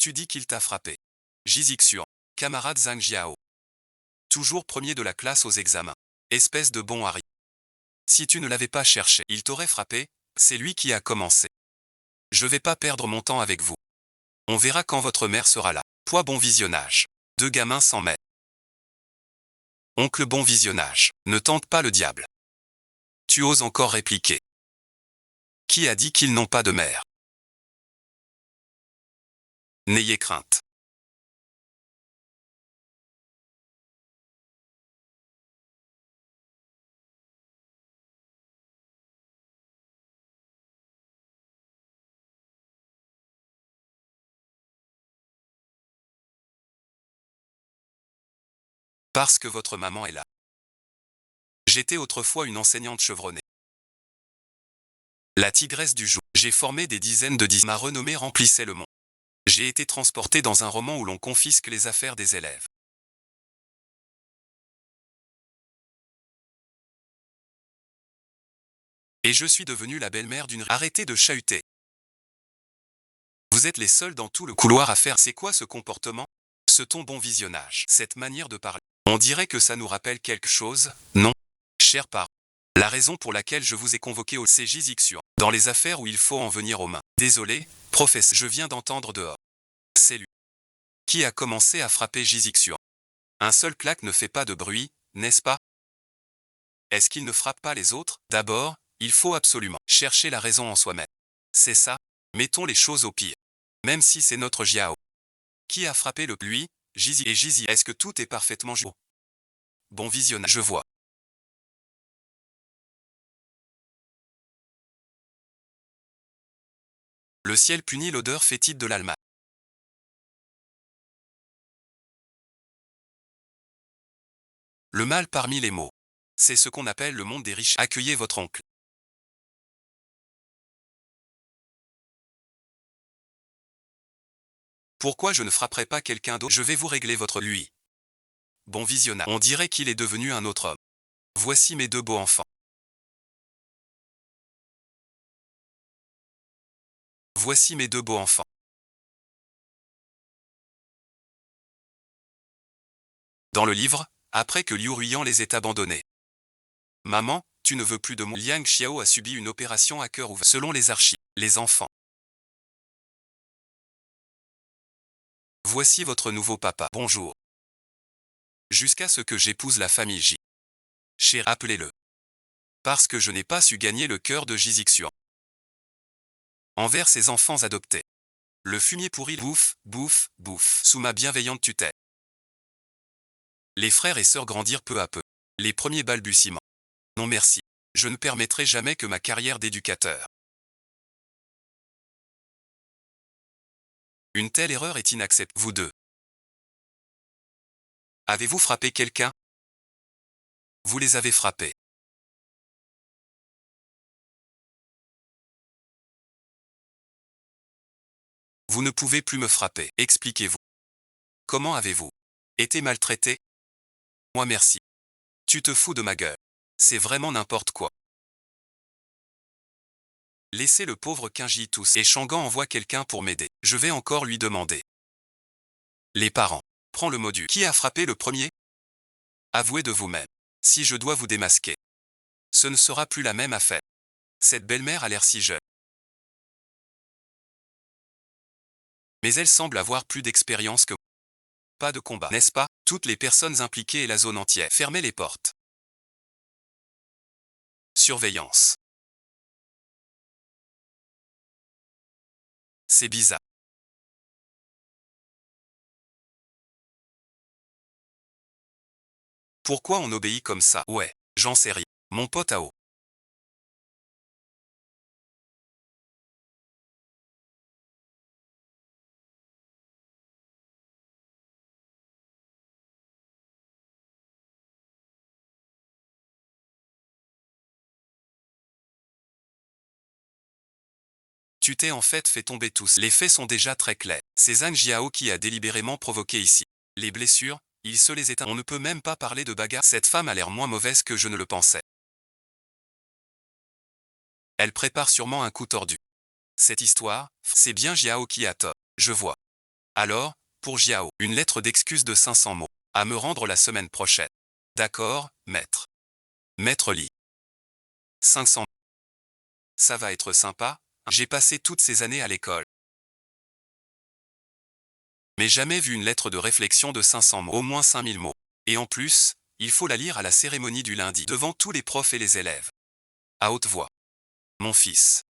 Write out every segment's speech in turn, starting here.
Tu dis qu'il t'a frappé. Jizixian. Camarade Zhang Jiao. Toujours premier de la classe aux examens. Espèce de bon Harry. Si tu ne l'avais pas cherché, il t'aurait frappé, c'est lui qui a commencé. Je vais pas perdre mon temps avec vous. On verra quand votre mère sera là. Poids bon visionnage. Deux gamins s'en mettent. Oncle bon visionnage. Ne tente pas le diable. Tu oses encore répliquer. Qui a dit qu'ils n'ont pas de mère? N'ayez crainte. Parce que votre maman est là. J'étais autrefois une enseignante chevronnée. La tigresse du jour. J'ai formé des dizaines de Ma renommée remplissait le monde. J'ai été transporté dans un roman où l'on confisque les affaires des élèves. Et je suis devenue la belle-mère d'une... Arrêtez de chahuter. Vous êtes les seuls dans tout le couloir à faire... C'est quoi ce comportement? Ce ton bon visionnage. Cette manière de parler. On dirait que ça nous rappelle quelque chose, non? Cher parent. La raison pour laquelle je vous ai convoqué au CJZX dans les affaires où il faut en venir aux mains. Désolé, professeur, je viens d'entendre dehors. C'est lui. Qui a commencé à frapper Jizixian? Un seul claque ne fait pas de bruit, n'est-ce pas? Est-ce qu'il ne frappe pas les autres? D'abord, il faut absolument chercher la raison en soi-même. C'est ça, mettons les choses au pire. Même si c'est notre Jiao. Qui a frappé le lui, Jizi et Jizi? Est-ce que tout est parfaitement joué? Bon visionnage, je vois. Le ciel punit l'odeur fétide de l'Allemagne. Le mal parmi les mots. C'est ce qu'on appelle le monde des riches. Accueillez votre oncle. Pourquoi je ne frapperai pas quelqu'un d'autre? Je vais vous régler votre lui. Bon visionnage. On dirait qu'il est devenu un autre homme. Voici mes deux beaux enfants. Voici mes deux beaux enfants. Dans le livre, après que Liu Ruiyan les ait abandonnés. Maman, tu ne veux plus de moi. Liang Xiao a subi une opération à cœur ouvert. Selon les archives, les enfants. Voici votre nouveau papa. Bonjour. Jusqu'à ce que j'épouse la famille J. Chéri, appelez-le. Parce que je n'ai pas su gagner le cœur de Jizixian. Envers ses enfants adoptés. Le fumier pourri bouffe, bouffe, bouffe, sous ma bienveillante tutelle. Les frères et sœurs grandirent peu à peu. Les premiers balbutiements. Non merci. Je ne permettrai jamais que ma carrière d'éducateur. Une telle erreur est inacceptable. Vous deux. Avez-vous frappé quelqu'un? Vous les avez frappés. Vous ne pouvez plus me frapper. Expliquez-vous. Comment avez-vous été maltraité? Moi merci. Tu te fous de ma gueule. C'est vraiment n'importe quoi. Laissez le pauvre Kinji tousser. Et Shangan envoie quelqu'un pour m'aider. Je vais encore lui demander. Les parents. Prends le module. Qui a frappé le premier? Avouez de vous-même. Si je dois vous démasquer. Ce ne sera plus la même affaire. Cette belle-mère a l'air si jeune. Mais elle semble avoir plus d'expérience que moi. Pas de combat, n'est-ce pas? Toutes les personnes impliquées et la zone entière. Fermez les portes. Surveillance. C'est bizarre. Pourquoi on obéit comme ça? Ouais, j'en sais rien. Mon pote à eau. Tu t'es en fait fait tomber tous. Les faits sont déjà très clairs. C'est Zhang Jiao qui a délibérément provoqué ici. Les blessures, il se les éteint. On ne peut même pas parler de bagarre. Cette femme a l'air moins mauvaise que je ne le pensais. Elle prépare sûrement un coup tordu. Cette histoire, c'est bien Jiao qui a tort. Je vois. Alors, pour Jiao, une lettre d'excuse de 500 mots. À me rendre la semaine prochaine. D'accord, maître. Maître Li. 500. Ça va être sympa. J'ai passé toutes ces années à l'école. Mais jamais vu une lettre de réflexion de 500 mots, au moins 5000 mots. Et en plus, il faut la lire à la cérémonie du lundi, devant tous les profs et les élèves. À haute voix. Mon fils.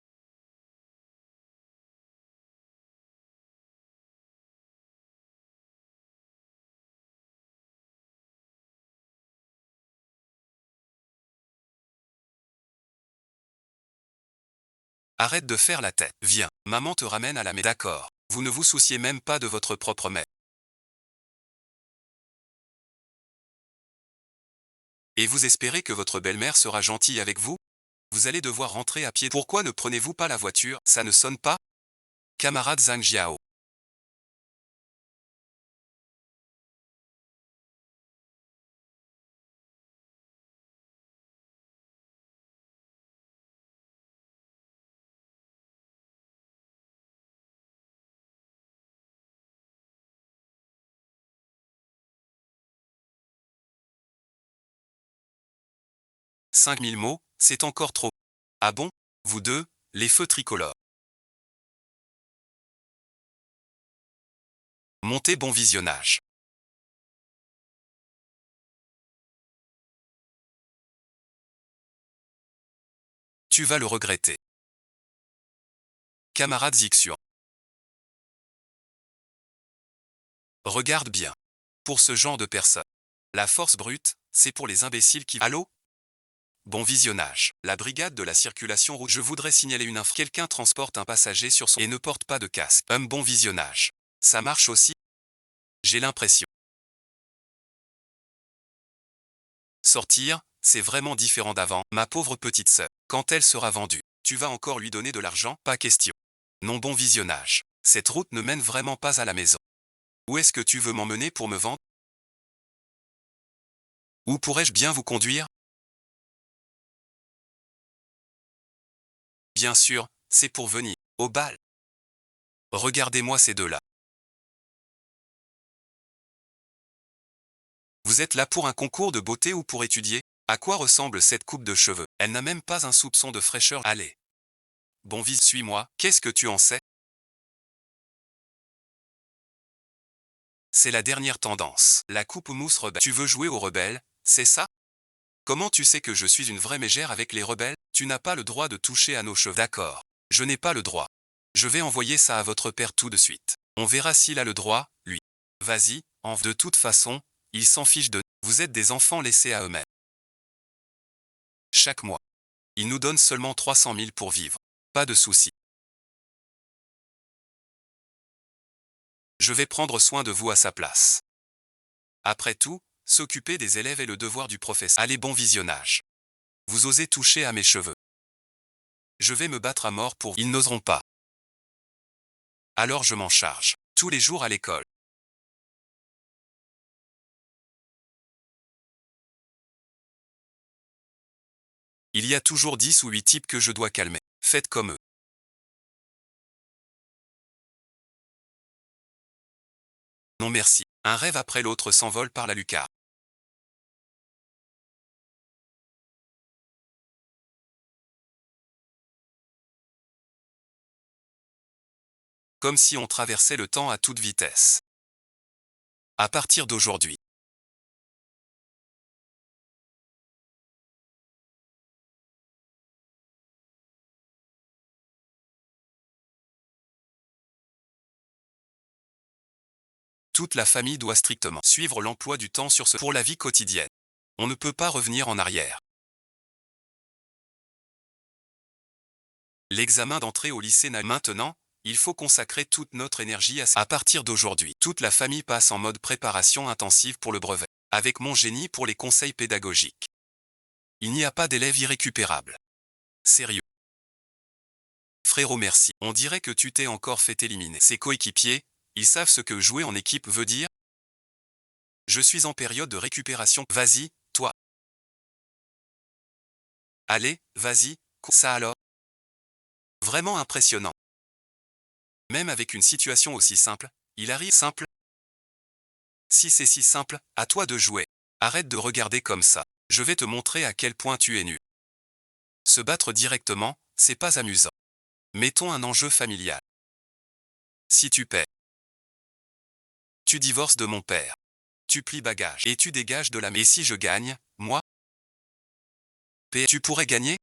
Arrête de faire la tête. Viens, maman te ramène à la maison. D'accord. Vous ne vous souciez même pas de votre propre mère. Et vous espérez que votre belle-mère sera gentille avec vous? Vous allez devoir rentrer à pied. Pourquoi ne prenez-vous pas la voiture? Ça ne sonne pas? Camarade Zhang Jiao. 5000 mots, c'est encore trop. Ah bon? Vous deux, les feux tricolores. Montez bon visionnage. Tu vas le regretter. Camarade Zixuan. Regarde bien. Pour ce genre de personnes. La force brute, c'est pour les imbéciles qui... Allô? Bon visionnage. La brigade de la circulation rouge. Je voudrais signaler une info. Quelqu'un transporte un passager sur son... et ne porte pas de casque. Bon visionnage. Ça marche aussi? J'ai l'impression. Sortir, c'est vraiment différent d'avant. Ma pauvre petite sœur. Quand elle sera vendue, tu vas encore lui donner de l'argent? Pas question. Non, bon visionnage. Cette route ne mène vraiment pas à la maison. Où est-ce que tu veux m'emmener pour me vendre? Où pourrais-je bien vous conduire? Bien sûr, c'est pour venir. Au bal. Regardez-moi ces deux-là. Vous êtes là pour un concours de beauté ou pour étudier? À quoi ressemble cette coupe de cheveux? Elle n'a même pas un soupçon de fraîcheur. Allez. Bon vis, suis-moi. Qu'est-ce que tu en sais? C'est la dernière tendance. La coupe mousse rebelle. Tu veux jouer aux rebelles, c'est ça? Comment tu sais que je suis une vraie mégère avec les rebelles? Tu n'as pas le droit de toucher à nos cheveux. D'accord. Je n'ai pas le droit. Je vais envoyer ça à votre père tout de suite. On verra s'il a le droit, lui. Vas-y, de toute façon, il s'en fiche de... Vous êtes des enfants laissés à eux-mêmes. Chaque mois. Il nous donne seulement 300 000 pour vivre. Pas de souci. Je vais prendre soin de vous à sa place. Après tout, s'occuper des élèves est le devoir du professeur. Allez, bon visionnage. Vous osez toucher à mes cheveux. Je vais me battre à mort pour... Ils n'oseront pas. Alors je m'en charge. Tous les jours à l'école. Il y a toujours 10 ou 8 types que je dois calmer. Faites comme eux. Non merci. Un rêve après l'autre s'envole par la lucarne. Comme si on traversait le temps à toute vitesse. À partir d'aujourd'hui. Toute la famille doit strictement suivre l'emploi du temps sur ce pour la vie quotidienne. On ne peut pas revenir en arrière. L'examen d'entrée au lycée n'a maintenant, il faut consacrer toute notre énergie à partir d'aujourd'hui. Toute la famille passe en mode préparation intensive pour le brevet. Avec mon génie pour les conseils pédagogiques. Il n'y a pas d'élève irrécupérable. Sérieux. Frérot merci. On dirait que tu t'es encore fait éliminer. Ses coéquipiers, ils savent ce que jouer en équipe veut dire? Je suis en période de récupération. Vas-y, toi. Allez, vas-y, ça alors. Vraiment impressionnant. Même avec une situation aussi simple, Il arrive simple. Si c'est si simple, à toi de jouer. Arrête de regarder comme ça. Je vais te montrer à quel point tu es nul. Se battre directement, c'est pas amusant. Mettons un enjeu familial. Si tu paies, tu divorces de mon père. Tu plies bagages et tu dégages de la... Et si je gagne, moi, tu pourrais gagner?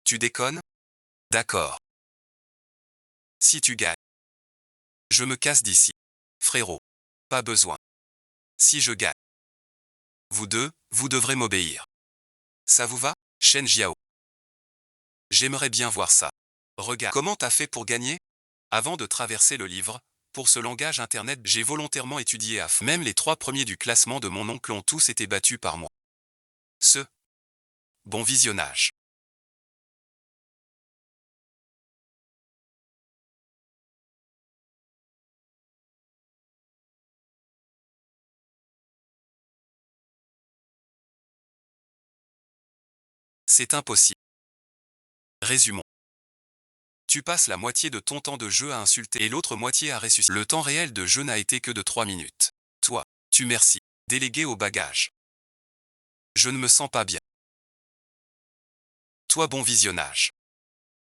Tu déconnes? D'accord. Si tu gagnes, je me casse d'ici. Frérot. Pas besoin. Si je gagne, vous deux, vous devrez m'obéir. Ça vous va? Shen Jiao. J'aimerais bien voir ça. Regarde. Comment t'as fait pour gagner? Avant de traverser le livre, pour ce langage internet, j'ai volontairement étudié à fond. Même les 3 premiers du classement de mon oncle ont tous été battus par moi. Bon visionnage. C'est impossible. Résumons. Tu passes la moitié de ton temps de jeu à insulter et l'autre moitié à ressusciter. Le temps réel de jeu n'a été que de 3 minutes. Toi, tu merci. Délégué au bagage. Je ne me sens pas bien. Toi bon visionnage.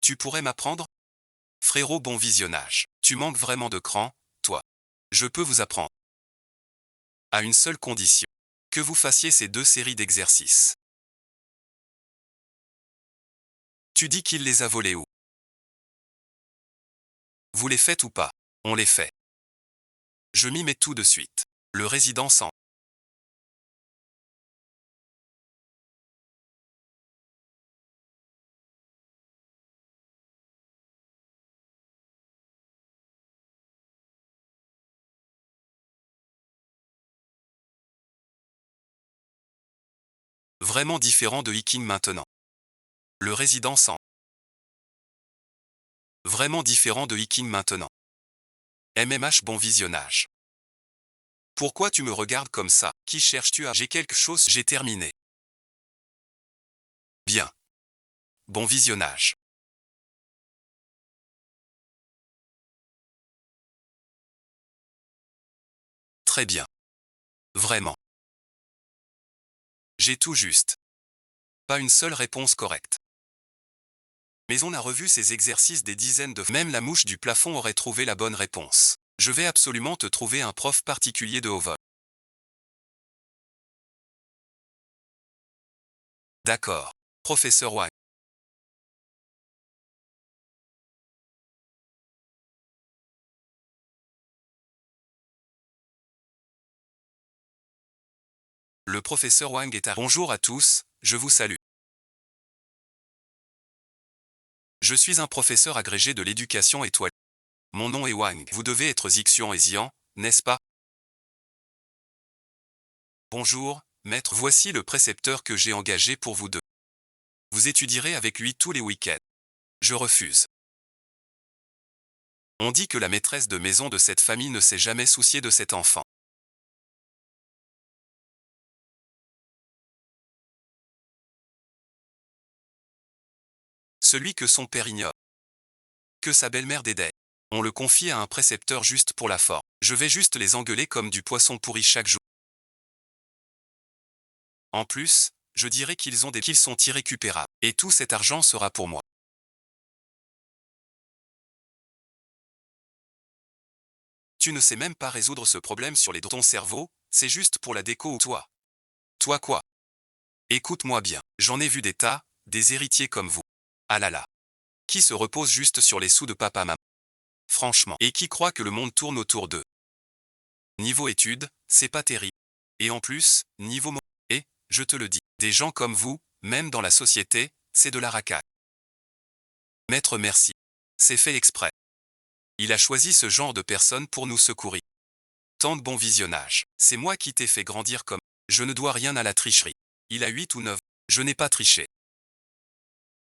Tu pourrais m'apprendre? Frérot bon visionnage. Tu manques vraiment de cran, toi. Je peux vous apprendre. À une seule condition. Que vous fassiez ces 2 séries d'exercices. Tu dis qu'il les a volés où? Vous les faites ou pas? On les fait. Je m'y mets tout de suite. Le résident sent. Vraiment différent de Hiking maintenant. Le résident sent. Vraiment différent de Hiking maintenant. MMH bon visionnage. Pourquoi tu me regardes comme ça? Qui cherches-tu à? J'ai quelque chose, j'ai terminé. Bien. Bon visionnage. Très bien. Vraiment. J'ai tout juste. Pas une seule réponse correcte. Mais on a revu ces exercices des dizaines de fois. Même la mouche du plafond aurait trouvé la bonne réponse. Je vais absolument te trouver un prof particulier de haut vol. D'accord. Professeur Wang. Le professeur Wang est à... Bonjour à tous, je vous salue. Je suis un professeur agrégé de l'éducation étoilée. Mon nom est Wang. Vous devez être Zixian et Xian, n'est-ce pas? Bonjour, maître. Voici le précepteur que j'ai engagé pour vous deux. Vous étudierez avec lui tous les week-ends. Je refuse. On dit que la maîtresse de maison de cette famille ne s'est jamais souciée de cet enfant. Celui que son père ignore. Que sa belle-mère dédaigne. On le confie à un précepteur juste pour la forme. Je vais juste les engueuler comme du poisson pourri chaque jour. En plus, je dirais qu'ils sont irrécupérables. Et tout cet argent sera pour moi. Tu ne sais même pas résoudre ce problème sur les ton cerveau, c'est juste pour la déco ou toi. Toi quoi? Écoute-moi bien, j'en ai vu des tas, des héritiers comme vous. Ah là là. Qui se repose juste sur les sous de papa-maman. Franchement. Et qui croit que le monde tourne autour d'eux. Niveau études, c'est pas terrible. Et en plus, niveau et, je te le dis, des gens comme vous, même dans la société, c'est de la racaille. Maître merci. C'est fait exprès. Il a choisi ce genre de personnes pour nous secourir. Tant de bon visionnage. C'est moi qui t'ai fait grandir comme... Je ne dois rien à la tricherie. Il a 8 ou 9. Je n'ai pas triché.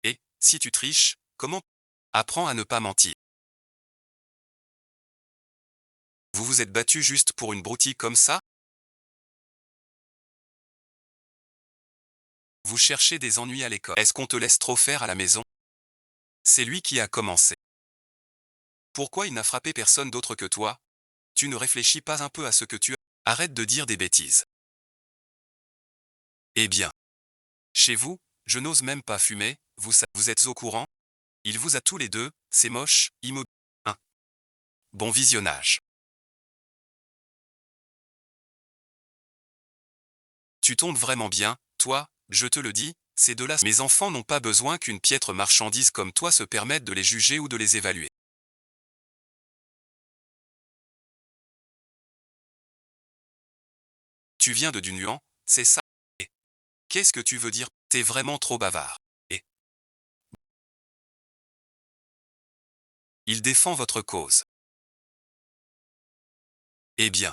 Et, si tu triches, comment? Apprends à ne pas mentir. Vous vous êtes battu juste pour une broutille comme ça? Vous cherchez des ennuis à l'école. Est-ce qu'on te laisse trop faire à la maison? C'est lui qui a commencé. Pourquoi il n'a frappé personne d'autre que toi? Tu ne réfléchis pas un peu à ce que tu as. Arrête de dire des bêtises. Eh bien. Chez vous, je n'ose même pas fumer, vous êtes au courant? Il vous a tous les deux, c'est moche, immobile. Bon visionnage. Tu tombes vraiment bien, toi, je te le dis, ces deux-là. Mes enfants n'ont pas besoin qu'une piètre marchandise comme toi se permette de les juger ou de les évaluer. Tu viens de Dunuan, c'est ça? Et qu'est-ce que tu veux dire? T'es vraiment trop bavard. Et il défend votre cause. Eh bien.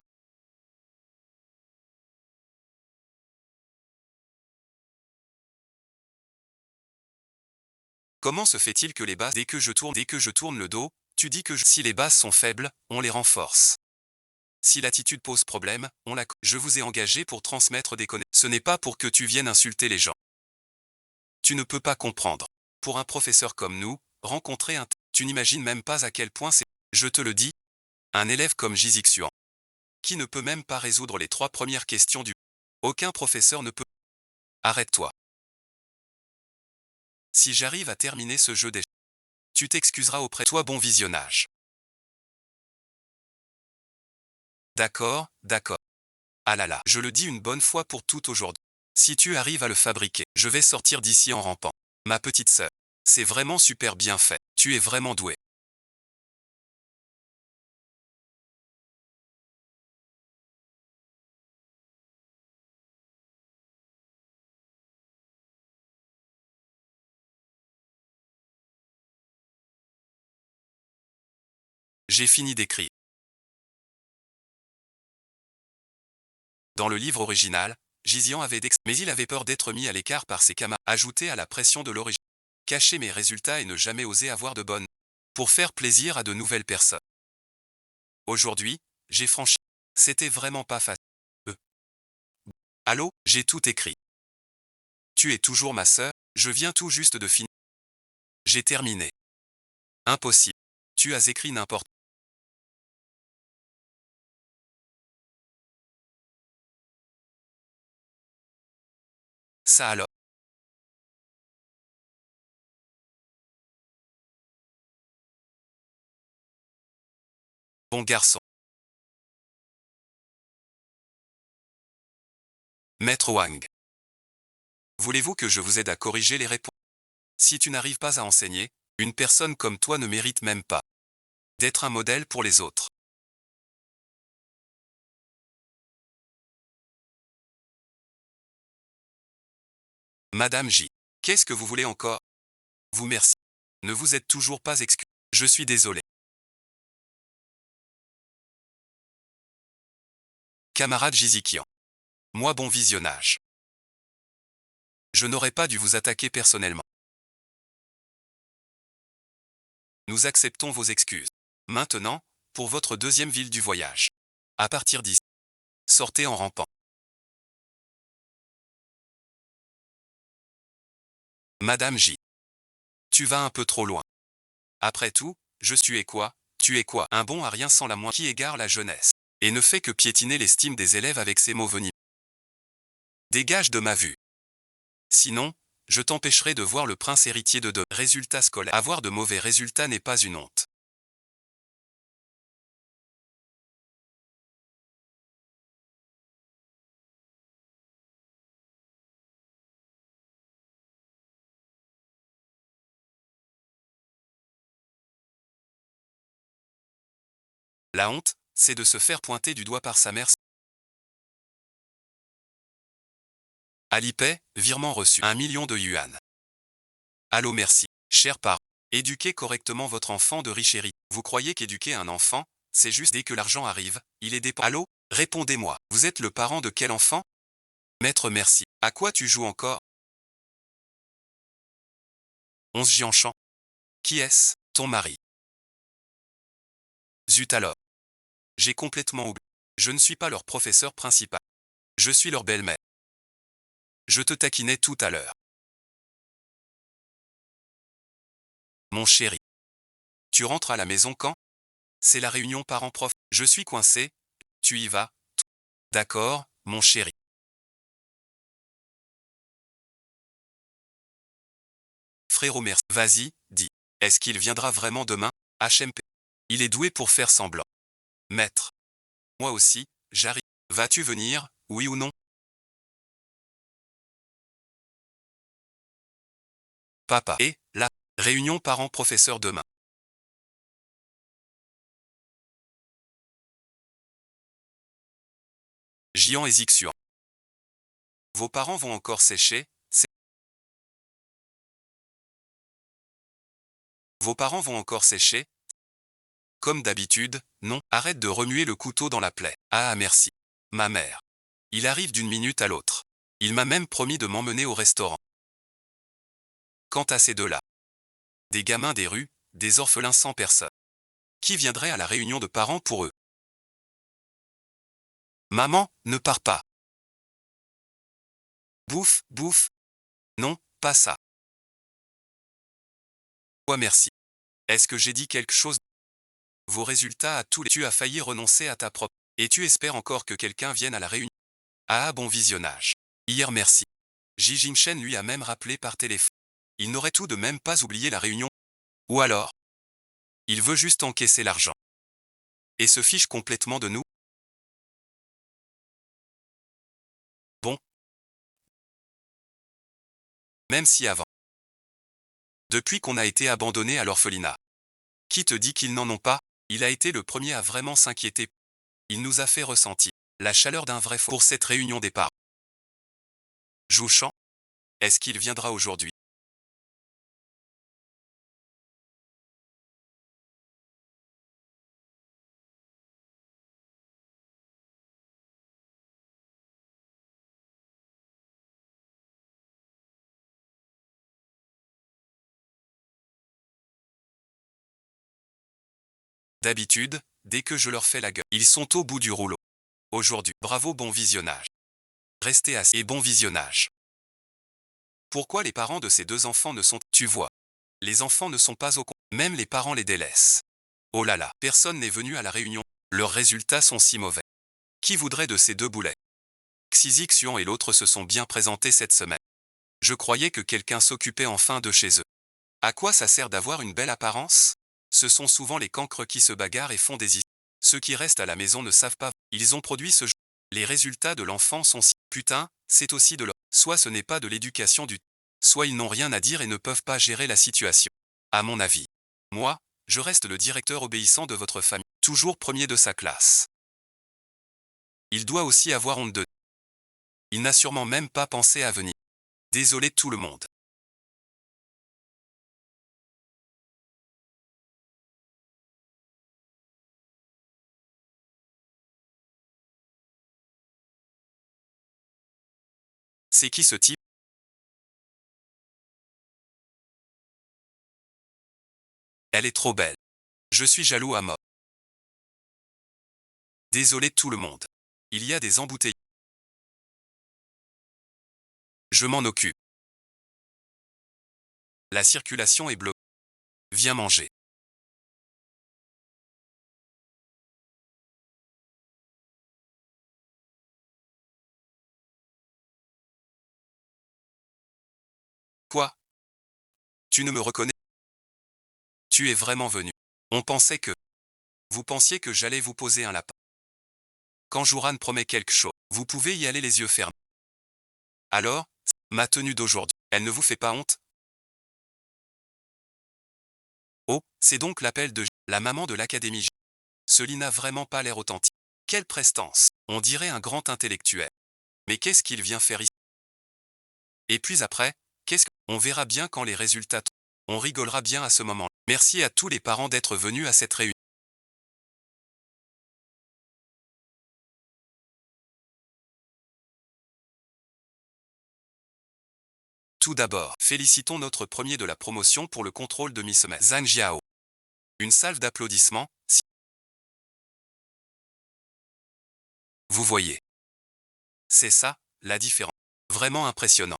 Comment se fait-il que les bases, dès que je tourne le dos, tu dis que si les bases sont faibles, on les renforce. Si l'attitude pose problème, je vous ai engagé pour transmettre des connaissances. Ce n'est pas pour que tu viennes insulter les gens. Tu ne peux pas comprendre. Pour un professeur comme nous, rencontrer un... Tu n'imagines même pas à quel point c'est... Je te le dis, un élève comme Jizixian, qui ne peut même pas résoudre les 3 premières questions du... Aucun professeur ne peut... Arrête-toi. Si j'arrive à terminer ce jeu des... Tu t'excuseras auprès de toi. Bon visionnage. D'accord, d'accord. Ah là là, je le dis une bonne fois pour toutes aujourd'hui. Si tu arrives à le fabriquer, je vais sortir d'ici en rampant. Ma petite sœur, c'est vraiment super bien fait. Tu es vraiment douée. J'ai fini d'écrire. Dans le livre original, Gizian avait mais il avait peur d'être mis à l'écart par ses camarades, ajouté à la pression de l'origine. Cacher mes résultats et ne jamais oser avoir de bonnes. Pour faire plaisir à de nouvelles personnes. Aujourd'hui, j'ai franchi. C'était vraiment pas facile. Euh. Allô, j'ai tout écrit. Tu es toujours ma sœur, je viens tout juste de finir. J'ai terminé. Impossible. Tu as écrit n'importe. Ça alors. Bon garçon. Maître Wang. Voulez-vous que je vous aide à corriger les réponses? Si tu n'arrives pas à enseigner, une personne comme toi ne mérite même pas d'être un modèle pour les autres. Madame J. Qu'est-ce que vous voulez encore? Vous merci. Ne vous êtes toujours pas excusé. Je suis désolé. Camarade Jizikian. Moi bon visionnage. Je n'aurais pas dû vous attaquer personnellement. Nous acceptons vos excuses. Maintenant, pour votre deuxième ville du voyage. À partir d'ici, sortez en rampant. Madame J. Tu vas un peu trop loin. Après tout, tu es quoi? Un bon à rien sans la moindre qui égare la jeunesse. Et ne fait que piétiner l'estime des élèves avec ses mots venimeux. Dégage de ma vue. Sinon, je t'empêcherai de voir le prince héritier de résultats scolaires. Avoir de mauvais résultats n'est pas une honte. La honte, c'est de se faire pointer du doigt par sa mère. Alipay, virement reçu. 1 million de yuan. Allô merci. Cher parent. Éduquez correctement votre enfant de riche héritier. Vous croyez qu'éduquer un enfant, c'est juste dès que l'argent arrive, il est dépendant. Allô? Répondez-moi. Vous êtes le parent de quel enfant? Maître merci. À quoi tu joues encore? 11 Jianchan. Qui est-ce? Ton mari. Zut alors. J'ai complètement oublié. Je ne suis pas leur professeur principal. Je suis leur belle-mère. Je te taquinais tout à l'heure. Mon chéri. Tu rentres à la maison quand? C'est la réunion parents-prof. Je suis coincé. Tu y vas? D'accord, mon chéri. Frérot merci. Vas-y, dis. Est-ce qu'il viendra vraiment demain? HMP. Il est doué pour faire semblant. Maître. Moi aussi, j'arrive. Vas-tu venir, oui ou non? Papa. Et, la réunion parents-professeurs demain. Gian et Zixian. Vos parents vont encore sécher? Vos parents vont encore sécher? Comme d'habitude, non. Arrête de remuer le couteau dans la plaie. Ah merci. Ma mère. Il arrive d'une minute à l'autre. Il m'a même promis de m'emmener au restaurant. Quant à ces deux-là, des gamins des rues, des orphelins sans personne, qui viendrait à la réunion de parents pour eux? Maman, ne pars pas. Bouffe, bouffe. Non, pas ça. Ouais merci. Est-ce que j'ai dit quelque chose? Vos résultats à tous les... Tu as failli renoncer à ta propre... Et tu espères encore que quelqu'un vienne à la réunion? Ah bon visionnage. Hier merci. Ji Jingshen lui a même rappelé par téléphone. Il n'aurait tout de même pas oublié la réunion. Ou alors, il veut juste encaisser l'argent. Et se fiche complètement de nous? Bon. Même si avant. Depuis qu'on a été abandonné à l'orphelinat. Qui te dit qu'ils n'en ont pas? Il a été le premier à vraiment s'inquiéter. Il nous a fait ressentir la chaleur d'un vrai fou pour cette réunion des parents. Jouchant, est-ce qu'il viendra aujourd'hui? D'habitude, dès que je leur fais la gueule, ils sont au bout du rouleau. Aujourd'hui, bravo bon visionnage. Restez assis et bon visionnage. Pourquoi les parents de ces deux enfants ne sont... Tu vois, les enfants ne sont pas au compte. Même les parents les délaissent. Oh là là, personne n'est venu à la réunion. Leurs résultats sont si mauvais. Qui voudrait de ces deux boulets? Xizixian et l'autre se sont bien présentés cette semaine. Je croyais que quelqu'un s'occupait enfin de chez eux. À quoi ça sert d'avoir une belle apparence? Ce sont souvent les cancres qui se bagarrent et font des histoires. Ceux qui restent à la maison ne savent pas. Ils ont produit ce jeu. Les résultats de l'enfant sont si... Putain, c'est aussi de leur... Soit ce n'est pas de l'éducation du... Soit ils n'ont rien à dire et ne peuvent pas gérer la situation. À mon avis. Moi, je reste le directeur obéissant de votre famille. Toujours premier de sa classe. Il doit aussi avoir honte de... Il n'a sûrement même pas pensé à venir. Désolé tout le monde. C'est qui ce type? Elle est trop belle. Je suis jaloux à mort. Désolé tout le monde. Il y a des embouteillages. Je m'en occupe. La circulation est bloquée. Viens manger. Quoi? Tu ne me reconnais? Tu es vraiment venu. On pensait que... Vous pensiez que j'allais vous poser un lapin. Quand Jouran promet quelque chose, vous pouvez y aller les yeux fermés. Alors, ma tenue d'aujourd'hui, elle ne vous fait pas honte? Oh, c'est donc l'appel de la maman de l'académie. Cela n'a vraiment pas l'air authentique. Quelle prestance! On dirait un grand intellectuel. Mais qu'est-ce qu'il vient faire ici? Et puis après, qu'est-ce qu'on verra bien quand les résultats tombent. On rigolera bien à ce moment. Merci à tous les parents d'être venus à cette réunion. Tout d'abord, félicitons notre premier de la promotion pour le contrôle de mi-semestre, Zhang Jiao. Une salve d'applaudissements, si vous voyez. C'est ça, la différence. Vraiment impressionnant.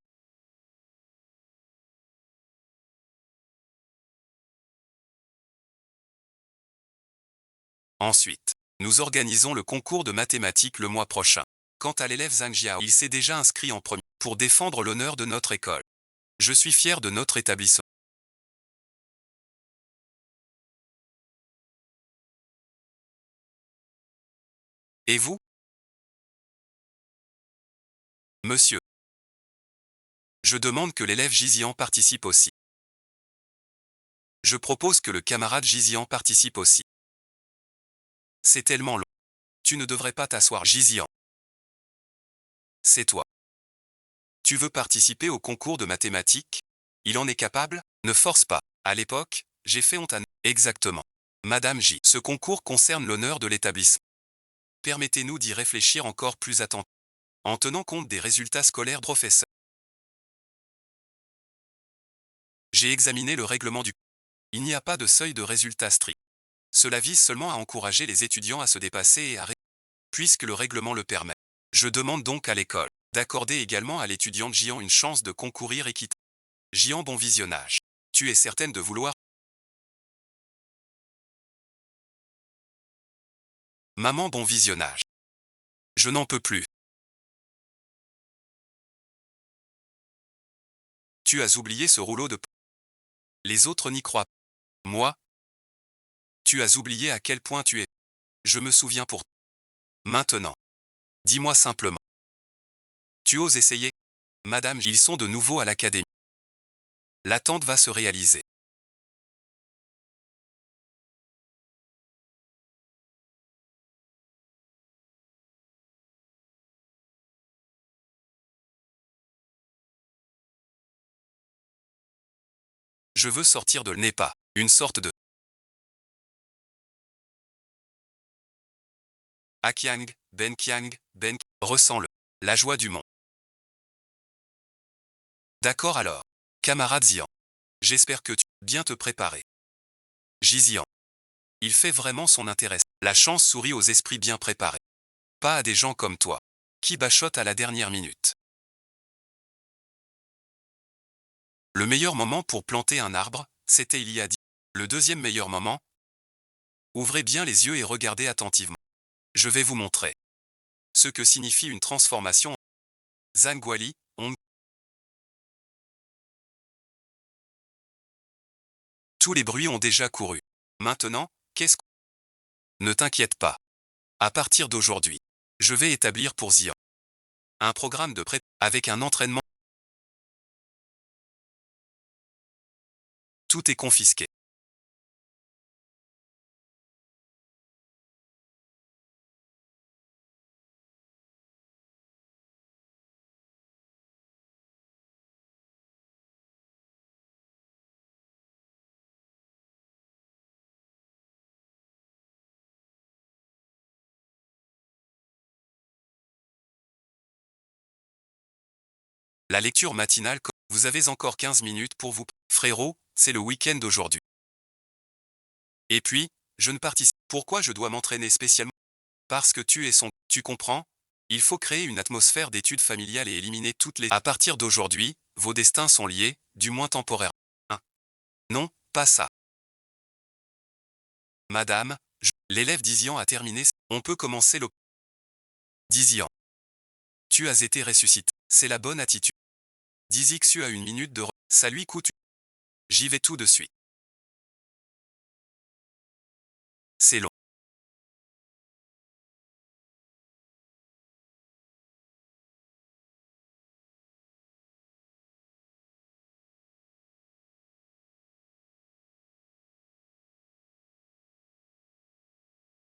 Ensuite, nous organisons le concours de mathématiques le mois prochain. Quant à l'élève Zhang Jiao, il s'est déjà inscrit en premier pour défendre l'honneur de notre école. Je suis fier de notre établissement. Et vous, monsieur? Je demande que l'élève Jizian participe aussi. Je propose que le camarade Jizian participe aussi. C'est tellement long. Tu ne devrais pas t'asseoir, Jizian. C'est toi. Tu veux participer au concours de mathématiques? Il en est capable? Ne force pas. À l'époque, j'ai fait honte à... Exactement. Madame J. Ce concours concerne l'honneur de l'établissement. Permettez-nous d'y réfléchir encore plus attentivement, en tenant compte des résultats scolaires professeurs. J'ai examiné le règlement du... Il n'y a pas de seuil de résultat strict. Cela vise seulement à encourager les étudiants à se dépasser et à... Puisque le règlement le permet. Je demande donc à l'école d'accorder également à l'étudiante Jian une chance de concourir équitable. Jian, bon visionnage. Tu es certaine de vouloir... Maman, bon visionnage. Je n'en peux plus. Tu as oublié ce rouleau de... Les autres n'y croient pas. Moi? Tu as oublié à quel point tu es... Je me souviens pour... Maintenant. Dis-moi simplement. Tu oses essayer? Madame, ils sont de nouveau à l'académie. L'attente va se réaliser. Je veux sortir de... N'est pas une sorte de... Akiang, Ben Kiang, Ben... Ressens-le. La joie du monde. D'accord alors. Camarade Zian. J'espère que tu... Bien te préparer. Jizian. Il fait vraiment son intérêt. La chance sourit aux esprits bien préparés. Pas à des gens comme toi. Qui bachotent à la dernière minute. Le meilleur moment pour planter un arbre, c'était il y a 10. Le deuxième meilleur moment? Ouvrez bien les yeux et regardez attentivement. Je vais vous montrer ce que signifie une transformation. Zhang on... Tous les bruits ont déjà couru. Maintenant, qu'est-ce que... Ne t'inquiète pas. À partir d'aujourd'hui, je vais établir pour Zian un programme de pré... avec un entraînement. Tout est confisqué. La lecture matinale, vous avez encore 15 minutes pour vous. Frérot, c'est le week-end d'aujourd'hui. Et puis, je ne participe. Pourquoi je dois m'entraîner spécialement? Parce que tu es son... Tu comprends? Il faut créer une atmosphère d'études familiales et éliminer toutes les... À partir d'aujourd'hui, vos destins sont liés, du moins temporaires. Hein? Non, pas ça. Madame, l'élève Dizian a terminé. On peut commencer le... Dizian. Tu as été ressuscité. C'est la bonne attitude. Dizixu a une minute de... Ça lui coûte... J'y vais tout de suite. C'est long.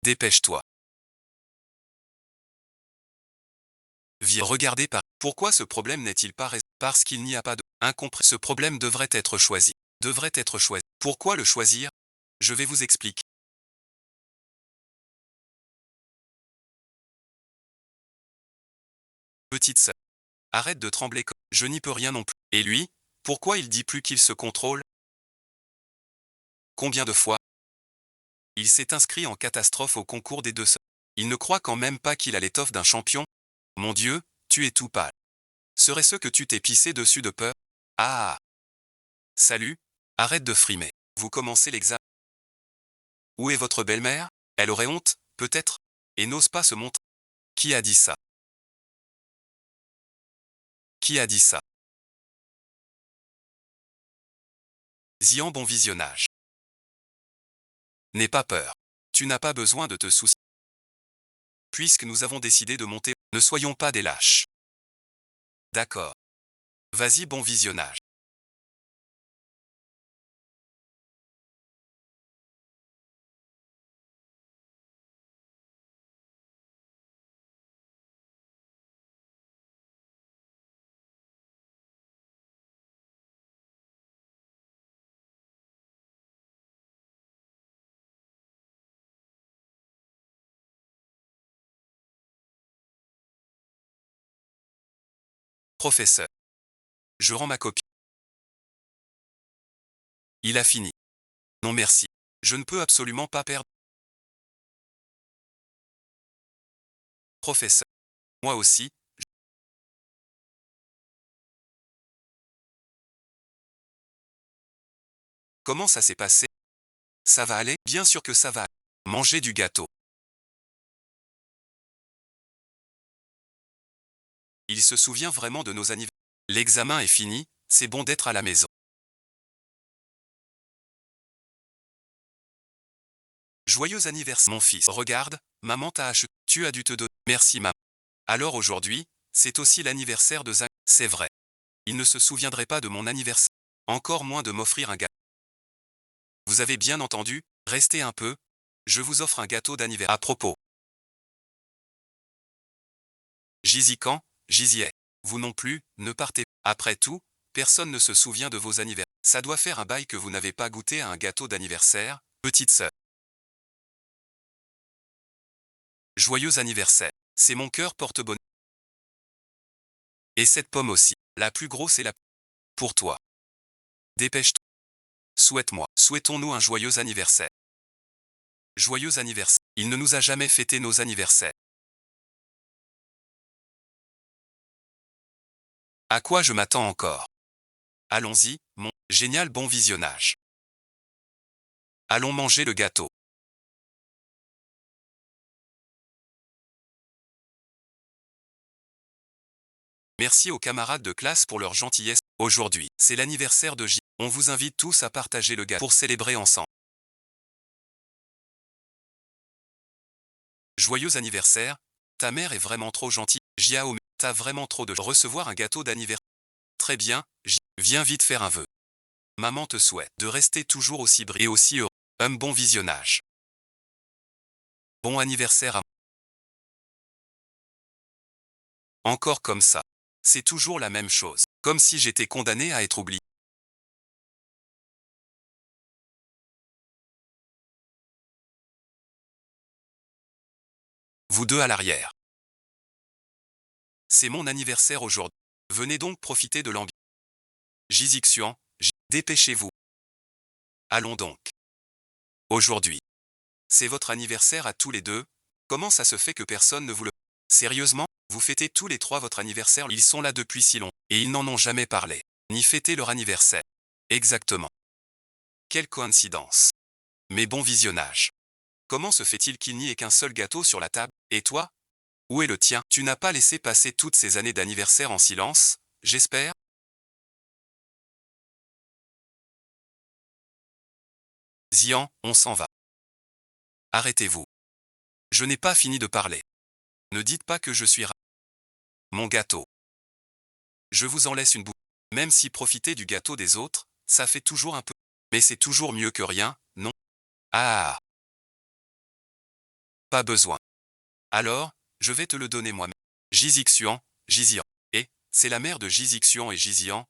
Dépêche-toi. Regardez par... Pourquoi ce problème n'est-il pas résolu? Parce qu'il n'y a pas de... Incompris. Ce problème devrait être choisi. Devrait être choisi. Pourquoi le choisir? Je vais vous expliquer. Petite sœur. Arrête de trembler comme... Je n'y peux rien non plus. Et lui? Pourquoi il dit plus qu'il se contrôle? Combien de fois? Il s'est inscrit en catastrophe au concours des deux sœurs. Il ne croit quand même pas qu'il a l'étoffe d'un champion? Mon Dieu, tu es tout pâle. Serait-ce que tu t'es pissé dessus de peur? Ah! Salut, arrête de frimer. Vous commencez l'examen. Où est votre belle-mère? Elle aurait honte, peut-être, et n'ose pas se montrer. Qui a dit ça? Qui a dit ça? Zian, bon visionnage. N'aie pas peur. Tu n'as pas besoin de te soucier. Puisque nous avons décidé de monter, ne soyons pas des lâches. D'accord. Vas-y, bon visionnage. Professeur. Je rends ma copie. Il a fini. Non merci. Je ne peux absolument pas perdre. Professeur. Moi aussi. Comment ça s'est passé? Ça va aller? Bien sûr que ça va aller. Manger du gâteau. Il se souvient vraiment de nos anniversaires. L'examen est fini, c'est bon d'être à la maison. Joyeux anniversaire, mon fils. Regarde, maman t'a acheté. Tu as dû te donner. Merci, maman. Alors aujourd'hui, c'est aussi l'anniversaire de Zach. C'est vrai. Il ne se souviendrait pas de mon anniversaire. Encore moins de m'offrir un gâteau. Vous avez bien entendu, restez un peu. Je vous offre un gâteau d'anniversaire. À propos. J'y quand? J'y ai. Vous non plus, ne partez pas. Après tout, personne ne se souvient de vos anniversaires. Ça doit faire un bail que vous n'avez pas goûté à un gâteau d'anniversaire, petite sœur. Joyeux anniversaire. C'est mon cœur porte-bonheur. Et cette pomme aussi. La plus grosse est la... Pour toi. Dépêche-toi. Souhaite-moi. Souhaitons-nous un joyeux anniversaire. Joyeux anniversaire. Il ne nous a jamais fêté nos anniversaires. À quoi je m'attends encore? Allons-y, mon génial bon visionnage. Allons manger le gâteau. Merci aux camarades de classe pour leur gentillesse. Aujourd'hui, c'est l'anniversaire de J. On vous invite tous à partager le gâteau pour célébrer ensemble. Joyeux anniversaire. Ta mère est vraiment trop gentille. Jiao, t'as vraiment trop de recevoir un gâteau d'anniversaire. Très bien, viens vite faire un vœu. Maman te souhaite de rester toujours aussi brillant et aussi heureux. Un bon visionnage. Bon anniversaire à moi. Encore comme ça. C'est toujours la même chose. Comme si j'étais condamné à être oublié. Vous deux à l'arrière. C'est mon anniversaire aujourd'hui. Venez donc profiter de l'ambiance. Jizixian, dépêchez-vous. Allons donc. Aujourd'hui. C'est votre anniversaire à tous les deux. Comment ça se fait que personne ne vous le... Sérieusement, vous fêtez tous les trois votre anniversaire. Ils sont là depuis si longtemps. Et ils n'en ont jamais parlé. Ni fêté leur anniversaire. Exactement. Quelle coïncidence. Mais bon visionnage. Comment se fait-il qu'il n'y ait qu'un seul gâteau sur la table? Et toi? Où est le tien? Tu n'as pas laissé passer toutes ces années d'anniversaire en silence, j'espère? Zian, on s'en va. Arrêtez-vous. Je n'ai pas fini de parler. Ne dites pas que je suis mon gâteau. Je vous en laisse une bouche. Même si profiter du gâteau des autres, ça fait toujours un peu. Mais c'est toujours mieux que rien, non? Ah, pas besoin. Alors, je vais te le donner moi-même. Jizixian, Jizian. Et, c'est la mère de Jizixian et Jizian.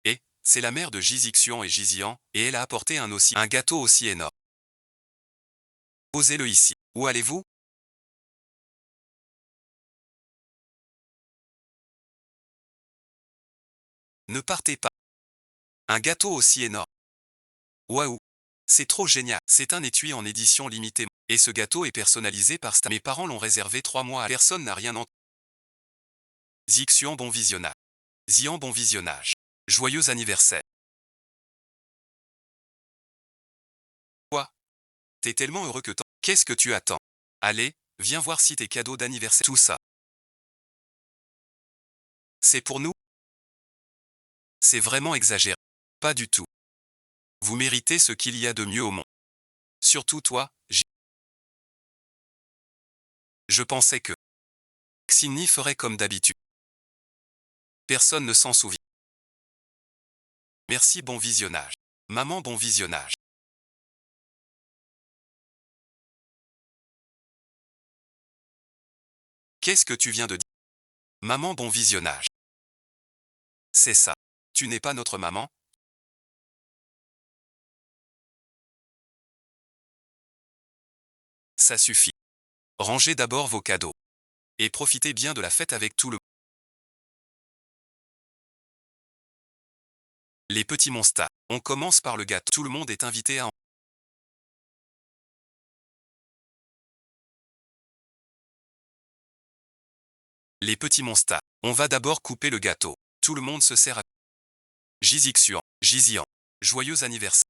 Et, c'est la mère de Jizixian et Jizian, et elle a apporté un gâteau aussi énorme. Posez-le ici. Où allez-vous? Ne partez pas. Un gâteau aussi énorme. Waouh! C'est trop génial. C'est un étui en édition limitée. Et ce gâteau est personnalisé par Star. Mes parents l'ont réservé 3 mois à personne n'a rien entendu. Zixian bon visionnage. Zian bon visionnage. Joyeux anniversaire. T'es tellement heureux que t'en... Qu'est-ce que tu attends? Allez, viens voir si tes cadeaux d'anniversaire... Tout ça. C'est pour nous? C'est vraiment exagéré. Pas du tout. Vous méritez ce qu'il y a de mieux au monde. Surtout toi, Je pensais que Xinni ferait comme d'habitude. Personne ne s'en souvient. Merci, bon visionnage. Maman, bon visionnage. Qu'est-ce que tu viens de dire? Maman, bon visionnage. C'est ça. Tu n'es pas notre maman? Ça suffit. Rangez d'abord vos cadeaux. Et profitez bien de la fête avec tout le... Les petits monstres. On commence par le gâteau. Tout le monde est invité à en... Les petits monstres. On va d'abord couper le gâteau. Tout le monde se sert à... Jizixian. Jizian. Joyeux anniversaire.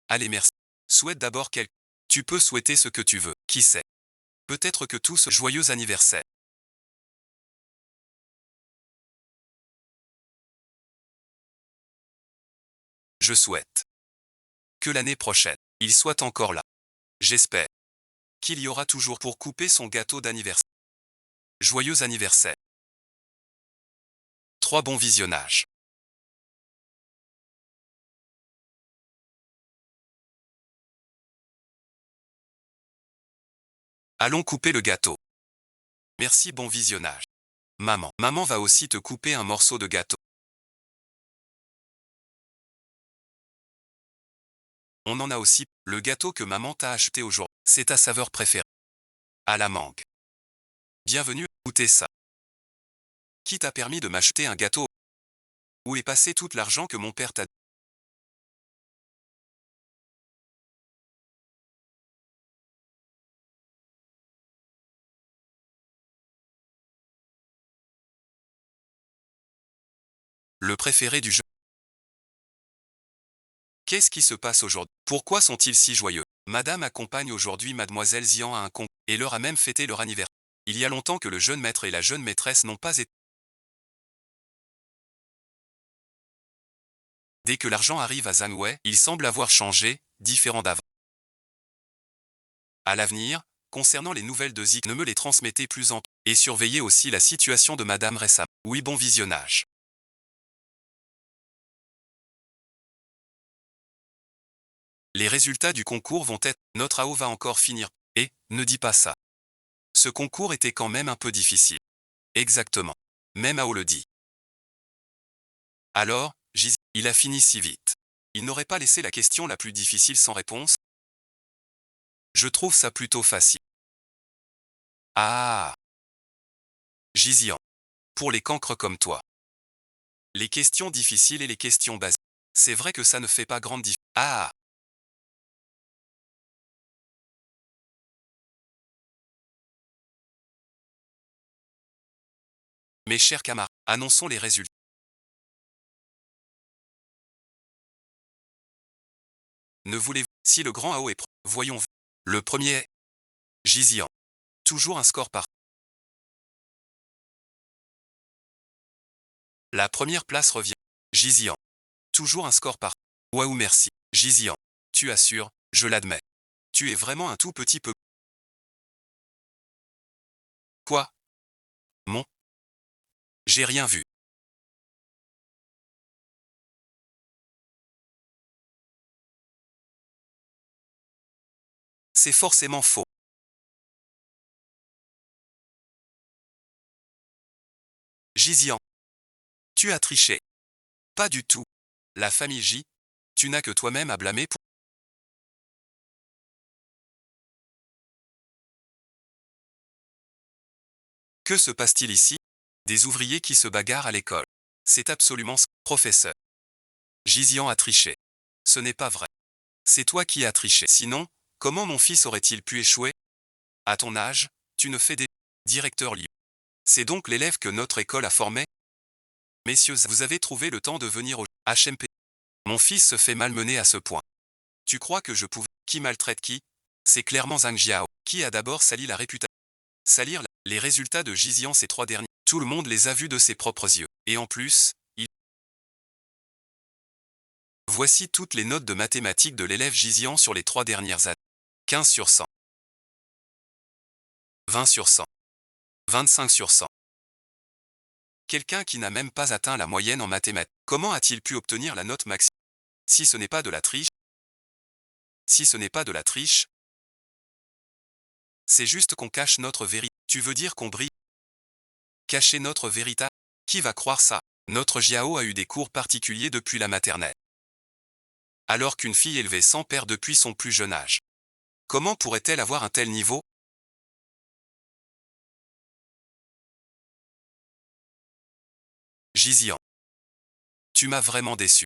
Allez, merci. Souhaite d'abord quelque... Tu peux souhaiter ce que tu veux. Qui sait? Peut-être que tous joyeux anniversaire. Je souhaite que l'année prochaine, il soit encore là. J'espère qu'il y aura toujours pour couper son gâteau d'anniversaire. Joyeux anniversaire. 3 bons visionnages. Allons couper le gâteau. Merci, bon visionnage. Maman. Maman va aussi te couper un morceau de gâteau. On en a aussi, le gâteau que maman t'a acheté aujourd'hui. C'est ta saveur préférée. À la mangue. Bienvenue, goûtez ça. Qui t'a permis de m'acheter un gâteau? Où est passé tout l'argent que mon père t'a... Le préféré du jeu. Qu'est-ce qui se passe aujourd'hui? Pourquoi sont-ils si joyeux? Madame accompagne aujourd'hui Mademoiselle Zian à un concours, et leur a même fêté leur anniversaire. Il y a longtemps que le jeune maître et la jeune maîtresse n'ont pas été... Dès que l'argent arrive à Zhangwei, il semble avoir changé, différent d'avant. À l'avenir, concernant les nouvelles de Zik, ne me les transmettez plus en... Et surveillez aussi la situation de Madame récemment. Oui, bon visionnage. Les résultats du concours vont être... Notre AO va encore finir. Et, ne dis pas ça. Ce concours était quand même un peu difficile. Exactement. Même AO le dit. Alors, il a fini si vite. Il n'aurait pas laissé la question la plus difficile sans réponse? Je trouve ça plutôt facile. Ah! Gizian. Pour les cancres comme toi. Les questions difficiles et les questions basiques. C'est vrai que ça ne fait pas grande différence. Ah! Mes chers camarades, annonçons les résultats. Ne voulez-vous... Si le grand AO est... Voyons. Le premier est... Gizian. Toujours un score par... La première place revient. Gizian. Toujours un score par... Waouh, merci. Gizian. Tu assures, je l'admets. Tu es vraiment un tout petit peu... Quoi? Mon... J'ai rien vu. C'est forcément faux. Gizian. Tu as triché. Pas du tout. La famille J. Tu n'as que toi-même à blâmer pour... Que se passe-t-il ici? Des ouvriers qui se bagarrent à l'école. C'est absolument... Professeur. Gizian a triché. Ce n'est pas vrai. C'est toi qui as triché. Sinon, comment mon fils aurait-il pu échouer? À ton âge, tu ne fais des... Directeur libre. C'est donc l'élève que notre école a formé? Messieurs, vous avez trouvé le temps de venir au HMP. Mon fils se fait malmener à ce point. Tu crois que je pouvais... Qui maltraite qui? C'est clairement Zhang Jiao, qui a d'abord sali la réputation. Salir les résultats de Jizian ces 3 derniers. Tout le monde les a vus de ses propres yeux. Et en plus, voici toutes les notes de mathématiques de l'élève Jizian sur les 3 dernières années. 15 sur 100. 20 sur 100. 25 sur 100. Quelqu'un qui n'a même pas atteint la moyenne en mathématiques. Comment a-t-il pu obtenir la note maximale? Si ce n'est pas de la triche, c'est juste qu'on cache notre vérité. Tu veux dire qu'on brille? Cacher notre vérité? Qui va croire ça? Notre Jiao a eu des cours particuliers depuis la maternelle. Alors qu'une fille élevée sans père depuis son plus jeune âge. Comment pourrait-elle avoir un tel niveau? Jizian. Tu m'as vraiment déçu.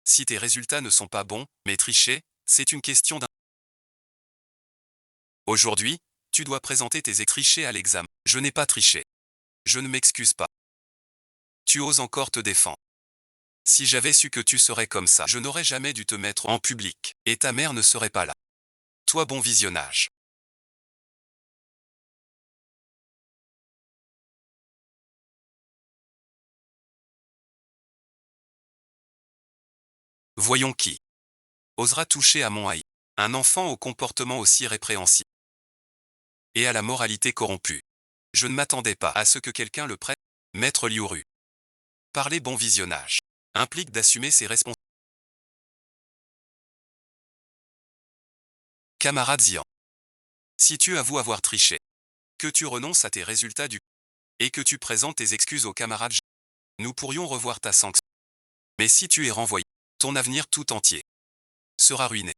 Si tes résultats ne sont pas bons, mais tricher, c'est une question d'un... Aujourd'hui, tu dois présenter tes trichés à l'examen. Je n'ai pas triché. Je ne m'excuse pas. Tu oses encore te défendre. Si j'avais su que tu serais comme ça, je n'aurais jamais dû te mettre en public, et ta mère ne serait pas là. Toi, bon visionnage. Voyons qui osera toucher à mon haï. Un enfant au comportement aussi répréhensible. Et à la moralité corrompue. Je ne m'attendais pas à ce que quelqu'un le prenne. Maître Liuru. Parler bon visionnage implique d'assumer ses responsabilités. Camarade Zian. Si tu avoues avoir triché, que tu renonces à tes résultats et que tu présentes tes excuses aux camarades, nous pourrions revoir ta sanction. Mais si tu es renvoyé, ton avenir tout entier sera ruiné.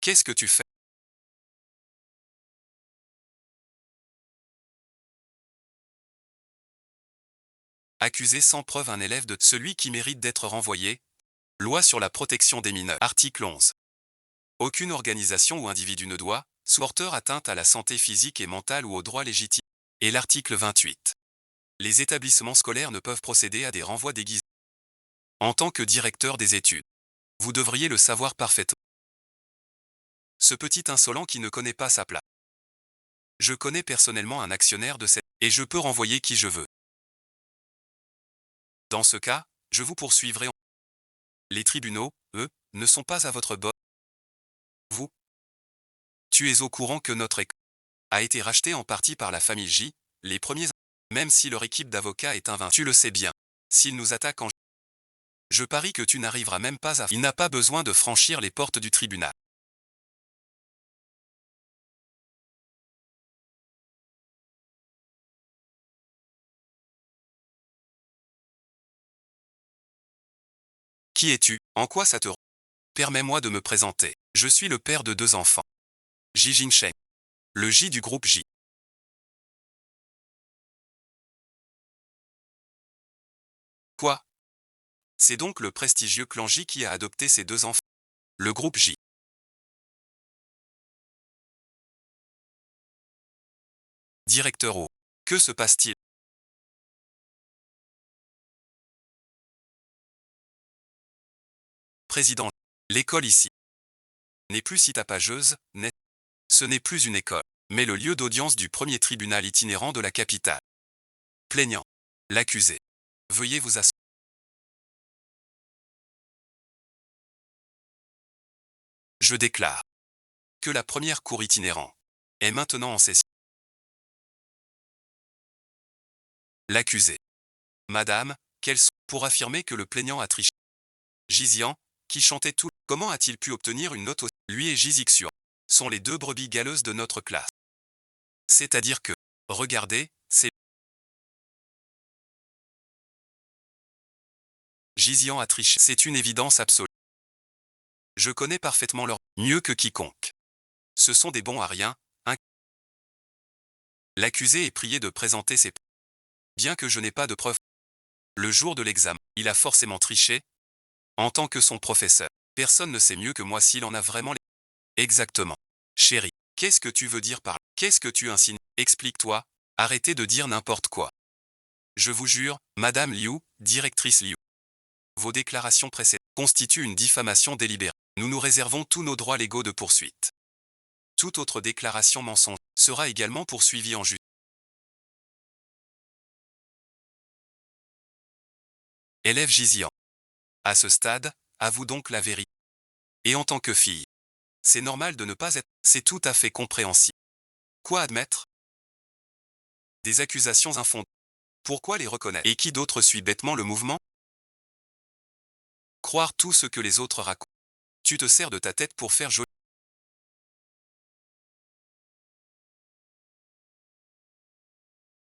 Qu'est-ce que tu fais? Accuser sans preuve un élève de celui qui mérite d'être renvoyé. Loi sur la protection des mineurs. Article 11. Aucune organisation ou individu ne doit, sous porteur atteinte à la santé physique et mentale ou aux droits légitimes. Et l'article 28. Les établissements scolaires ne peuvent procéder à des renvois déguisés. En tant que directeur des études, vous devriez le savoir parfaitement. Ce petit insolent qui ne connaît pas sa place. Je connais personnellement un actionnaire de cette... Et je peux renvoyer qui je veux. Dans ce cas, je vous poursuivrai. Les tribunaux, eux, ne sont pas à votre bord. Vous, tu es au courant que notre école a été rachetée en partie par la famille J, les premiers... Même si leur équipe d'avocats est invaincue, tu le sais bien. S'ils nous attaquent en... Je parie que tu n'arriveras même pas à... Il n'a pas besoin de franchir les portes du tribunal. Qui es-tu? En quoi ça te... Permets-moi de me présenter. Je suis le père de 2 enfants. Ji Jinsheng. Le J du groupe J. Quoi? C'est donc le prestigieux clan J qui a adopté ces 2 enfants. Le groupe J. Directeur O. Que se passe-t-il? Président. L'école ici n'est plus si tapageuse, n'est... Ce n'est plus une école, mais le lieu d'audience du premier tribunal itinérant de la capitale. Plaignant. L'accusé. Veuillez vous asseoir. Je déclare que la première cour itinérante est maintenant en session. L'accusé. Madame, quels sont... Pour affirmer que le plaignant a triché. Jizian, qui chantait tout... Comment a-t-il pu obtenir une note aussi... Lui et Jizixian sont les 2 brebis galeuses de notre classe. C'est-à-dire que, regardez, c'est... Jizian a triché. C'est une évidence absolue. Je connais parfaitement leur... Mieux que quiconque. Ce sont des bons à rien. L'accusé est prié de présenter ses... Bien que je n'ai pas de preuves. Le jour de l'examen, il a forcément triché. En tant que son professeur, personne ne sait mieux que moi s'il en a vraiment les... Exactement. Chérie, Qu'est-ce que tu veux dire par là? Qu'est-ce que tu insinues? Explique-toi. Arrêtez de dire n'importe quoi. Je vous jure, Madame Liu, directrice Liu. Vos déclarations précédentes constituent une diffamation délibérée. Nous nous réservons tous nos droits légaux de poursuite. Toute autre déclaration mensongère sera également poursuivie en justice. Élève Gizian. À ce stade, avoue donc la vérité. Et en tant que fille, c'est normal de ne pas être. C'est tout à fait compréhensible. Quoi admettre? Des accusations infondées. Pourquoi les reconnaître? Et qui d'autre suit bêtement le mouvement? Croire tout ce que les autres racontent. Tu te sers de ta tête pour faire joli.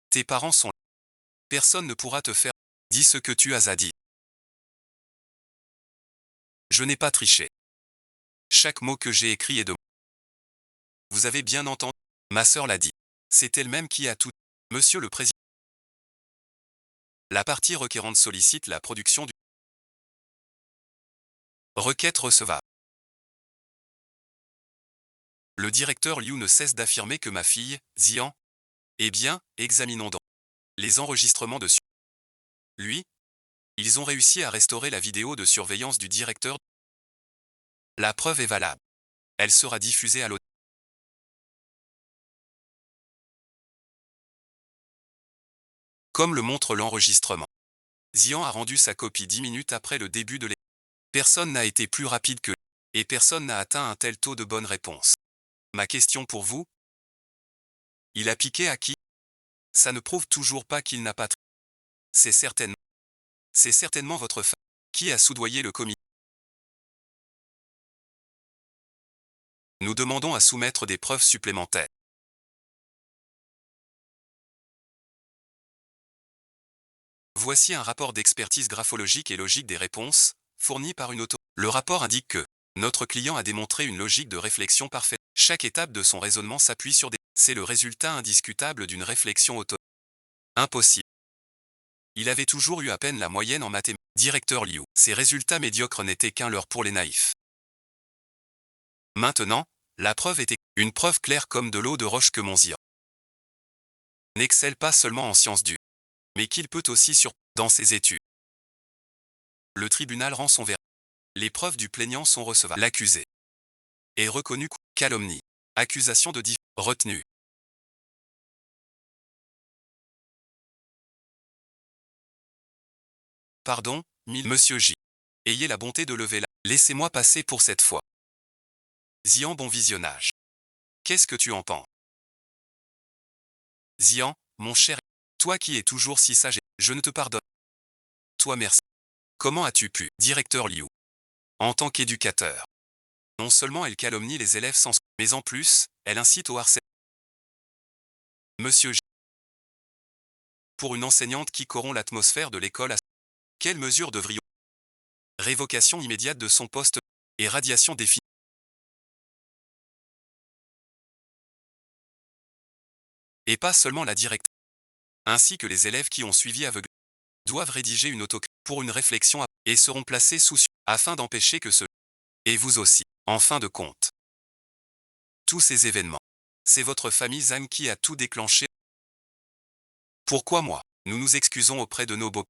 Tes parents sont là. Personne ne pourra te faire. Dis ce que tu as à dire. Je n'ai pas triché. Chaque mot que j'ai écrit est de moi. Vous avez bien entendu. Ma sœur l'a dit. C'est elle-même qui a tout. Monsieur le Président. La partie requérante sollicite la production du requête recevable. Le directeur Liu ne cesse d'affirmer que ma fille, Xian. Eh bien, examinons donc les enregistrements de lui. Ils ont réussi à restaurer la vidéo de surveillance du directeur. La preuve est valable. Elle sera diffusée à l'autre. Comme le montre l'enregistrement. Xian a rendu sa copie 10 minutes après le début de l'émission. Personne n'a été plus rapide que lui. Et personne n'a atteint un tel taux de bonne réponse. Ma question pour vous? Il a piqué à qui? Ça ne prouve toujours pas qu'il n'a pas triché. C'est certainement votre femme qui a soudoyé le comité. Nous demandons à soumettre des preuves supplémentaires. Voici un rapport d'expertise graphologique et logique des réponses, fourni par une autorité. Le rapport indique que notre client a démontré une logique de réflexion parfaite. Chaque étape de son raisonnement s'appuie sur des... C'est le résultat indiscutable d'une réflexion autonome. Impossible. Il avait toujours eu à peine la moyenne en mathématiques. Directeur Liu. Ces résultats médiocres n'étaient qu'un leurre pour les naïfs. Maintenant, la preuve était une preuve claire comme de l'eau de roche que mon Xian n'excelle pas seulement en sciences dures, mais qu'il peut aussi dans ses études. Le tribunal rend son verdict. Les preuves du plaignant sont recevables. L'accusé est reconnu calomnie. Accusation de retenue. Pardon, Monsieur J. Ayez la bonté de lever la. Laissez-moi passer pour cette fois. Xian, bon visionnage. Qu'est-ce que tu en penses? Xian, mon cher, toi qui es toujours si sage, je ne te pardonne. Toi merci. Comment as-tu pu? Directeur Liu. En tant qu'éducateur. Non seulement elle calomnie les élèves sans... Mais en plus, elle incite au harcèlement. Monsieur J. Pour une enseignante qui corrompt l'atmosphère de l'école à... Quelles mesures devrions... Révocation immédiate de son poste et radiation définie. Et pas seulement la directrice, ainsi que les élèves qui ont suivi aveuglément, doivent rédiger une autocritique pour une réflexion et seront placés sous afin d'empêcher que ce... Et vous aussi, en fin de compte. Tous ces événements. C'est votre famille Zhang qui a tout déclenché. Pourquoi moi? Nous nous excusons auprès de nos beaux...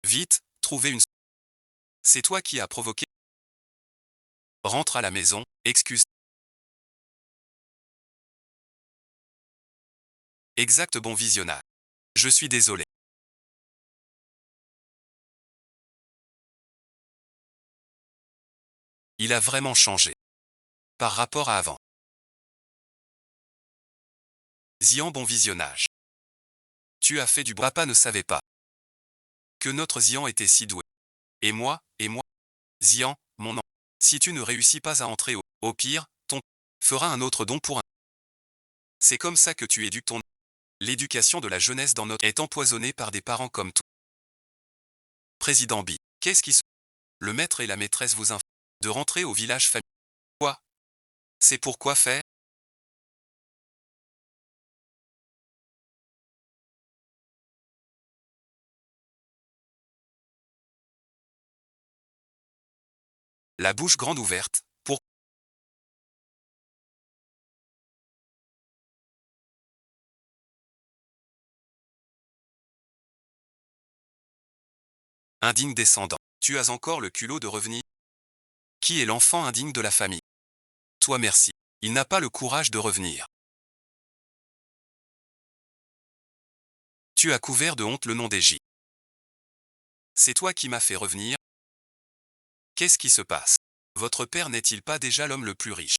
Vite, trouvez une... C'est toi qui as provoqué. Rentre à la maison, excuse. Exact, bon visionnage. Je suis désolé. Il a vraiment changé. Par rapport à avant. Xian, bon visionnage. Tu as fait du bon. Papa ne savait pas que notre Xian était si doué. Et moi, Xian, mon enfant. Si tu ne réussis pas à entrer au pire, ton fera un autre don pour un. C'est comme ça que tu éduques ton. L'éducation de la jeunesse dans notre est empoisonnée par des parents comme toi. Président B. Qu'est-ce qui se... Le maître et la maîtresse vous informent de rentrer au village familial. Quoi? C'est pourquoi faire? La bouche grande ouverte, pour Indigne descendant. Tu as encore le culot de revenir. Qui est l'enfant indigne de la famille? Toi merci. Il n'a pas le courage de revenir. Tu as couvert de honte le nom des J. C'est toi qui m'as fait revenir. Qu'est-ce qui se passe? Votre père n'est-il pas déjà l'homme le plus riche?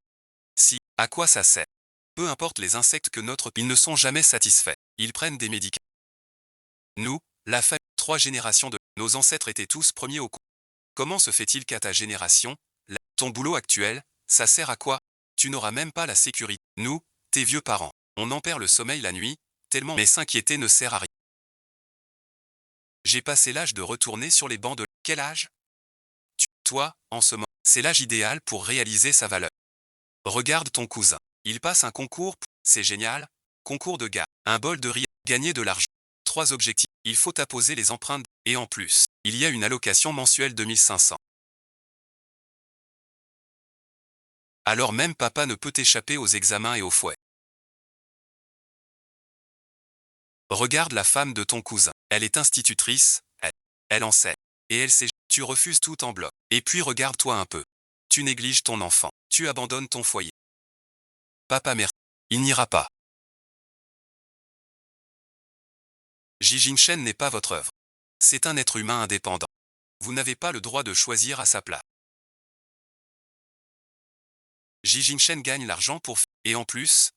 Si, à quoi ça sert? Peu importe les insectes que ils ne sont jamais satisfaits. Ils prennent des médicaments. Nous, la famille, 3 générations de nos ancêtres étaient tous premiers au cours. Comment se fait-il qu'à ta génération, ton boulot actuel, ça sert à quoi? Tu n'auras même pas la sécurité. Nous, tes vieux parents, on en perd le sommeil la nuit, tellement mais s'inquiéter ne sert à rien. J'ai passé l'âge de retourner sur les bancs de... Quel âge? Toi, en ce moment, c'est l'âge idéal pour réaliser sa valeur. Regarde ton cousin. Il passe un concours, c'est génial. Concours de gars. Un bol de riz, gagner de l'argent. 3 objectifs. Il faut apposer les empreintes, et en plus, il y a une allocation mensuelle de 1500. Alors même papa ne peut échapper aux examens et au fouet. Regarde la femme de ton cousin. Elle est institutrice, elle enseigne. Et elle sait. Tu refuses tout en bloc. Et puis regarde-toi un peu. Tu négliges ton enfant. Tu abandonnes ton foyer. Papa merci. Il n'ira pas. Jijin n'est pas votre œuvre. C'est un être humain indépendant. Vous n'avez pas le droit de choisir à sa place. Jijin gagne l'argent pour... Et en plus,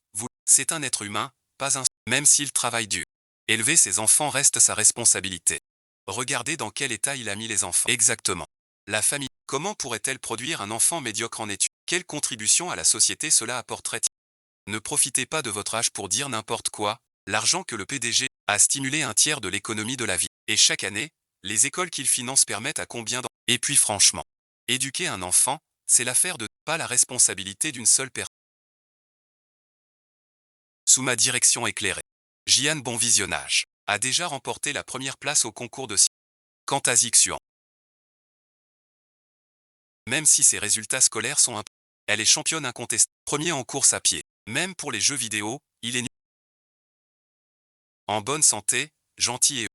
c'est un être humain, pas un... Même s'il travaille dur. Élever ses enfants reste sa responsabilité. Regardez dans quel état il a mis les enfants. Exactement. La famille. Comment pourrait-elle produire un enfant médiocre en études? Quelle contribution à la société cela apporterait-il? Ne profitez pas de votre âge pour dire n'importe quoi. L'argent que le PDG a stimulé un tiers de l'économie de la vie. Et chaque année, les écoles qu'il finance permettent à combien d'enfants? Et puis franchement, éduquer un enfant, c'est l'affaire de pas la responsabilité d'une seule personne. Sous ma direction éclairée, Jian Bon Visionnage a déjà remporté la première place au concours de... Quant à Zixuan, même si ses résultats scolaires sont elle est championne incontestée, premier en course à pied. Même pour les jeux vidéo, il est en bonne santé, gentil et heureux.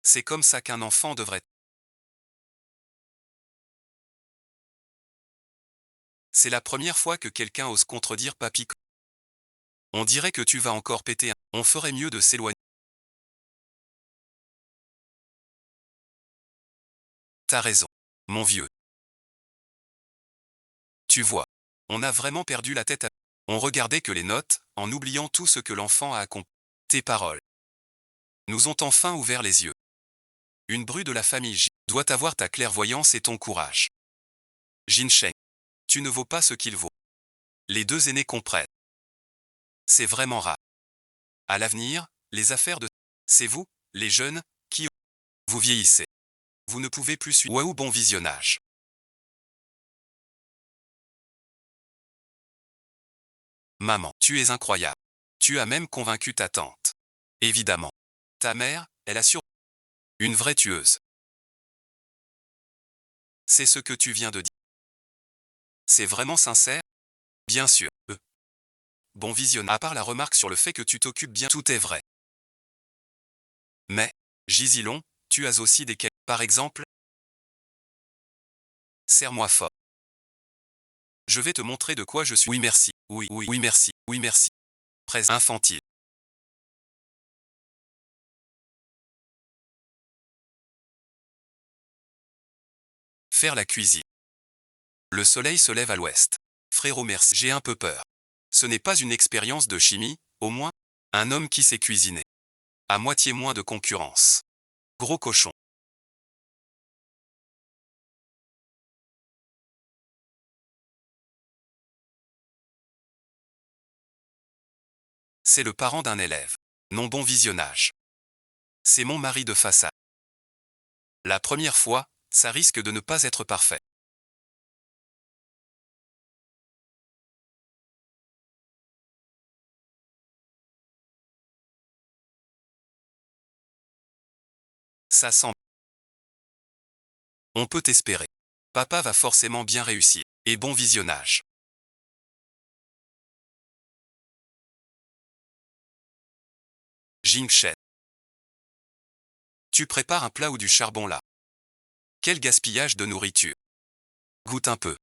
C'est comme ça qu'un enfant devrait être. C'est la première fois que quelqu'un ose contredire papy. On dirait que tu vas encore péter un... On ferait mieux de s'éloigner. T'as raison, mon vieux. Tu vois, on a vraiment perdu la tête à... On regardait que les notes, en oubliant tout ce que l'enfant a accompli. Tes paroles nous ont enfin ouvert les yeux. Une bru de la famille J doit avoir ta clairvoyance et ton courage. Jinsheng, tu ne vaux pas ce qu'il vaut. Les deux aînés comprennent. C'est vraiment rare. À l'avenir, les affaires de... C'est vous, les jeunes, qui... Vous vieillissez. Vous ne pouvez plus suivre. Waouh, bon visionnage. Maman, tu es incroyable. Tu as même convaincu ta tante. Évidemment. Ta mère, elle assure. Une vraie tueuse. C'est ce que tu viens de dire. C'est vraiment sincère? Bien sûr. Bon visionnage. À part la remarque sur le fait que tu t'occupes bien, tout est vrai. Mais, Gisilon, tu as aussi des... Par exemple, serre-moi fort. Je vais te montrer de quoi je suis. Oui merci, oui merci, oui merci. Presse infantile. Faire la cuisine. Le soleil se lève à l'ouest. Frérot merci, j'ai un peu peur. Ce n'est pas une expérience de chimie, au moins. Un homme qui sait cuisiner. À moitié moins de concurrence. Gros cochon. C'est le parent d'un élève. Non bon visionnage. C'est mon mari de façade. La première fois, ça risque de ne pas être parfait. Ça sent. On peut espérer. Papa va forcément bien réussir. Et bon visionnage. Jing Shen. Tu prépares un plat ou du charbon là. Quel gaspillage de nourriture. Goûte un peu.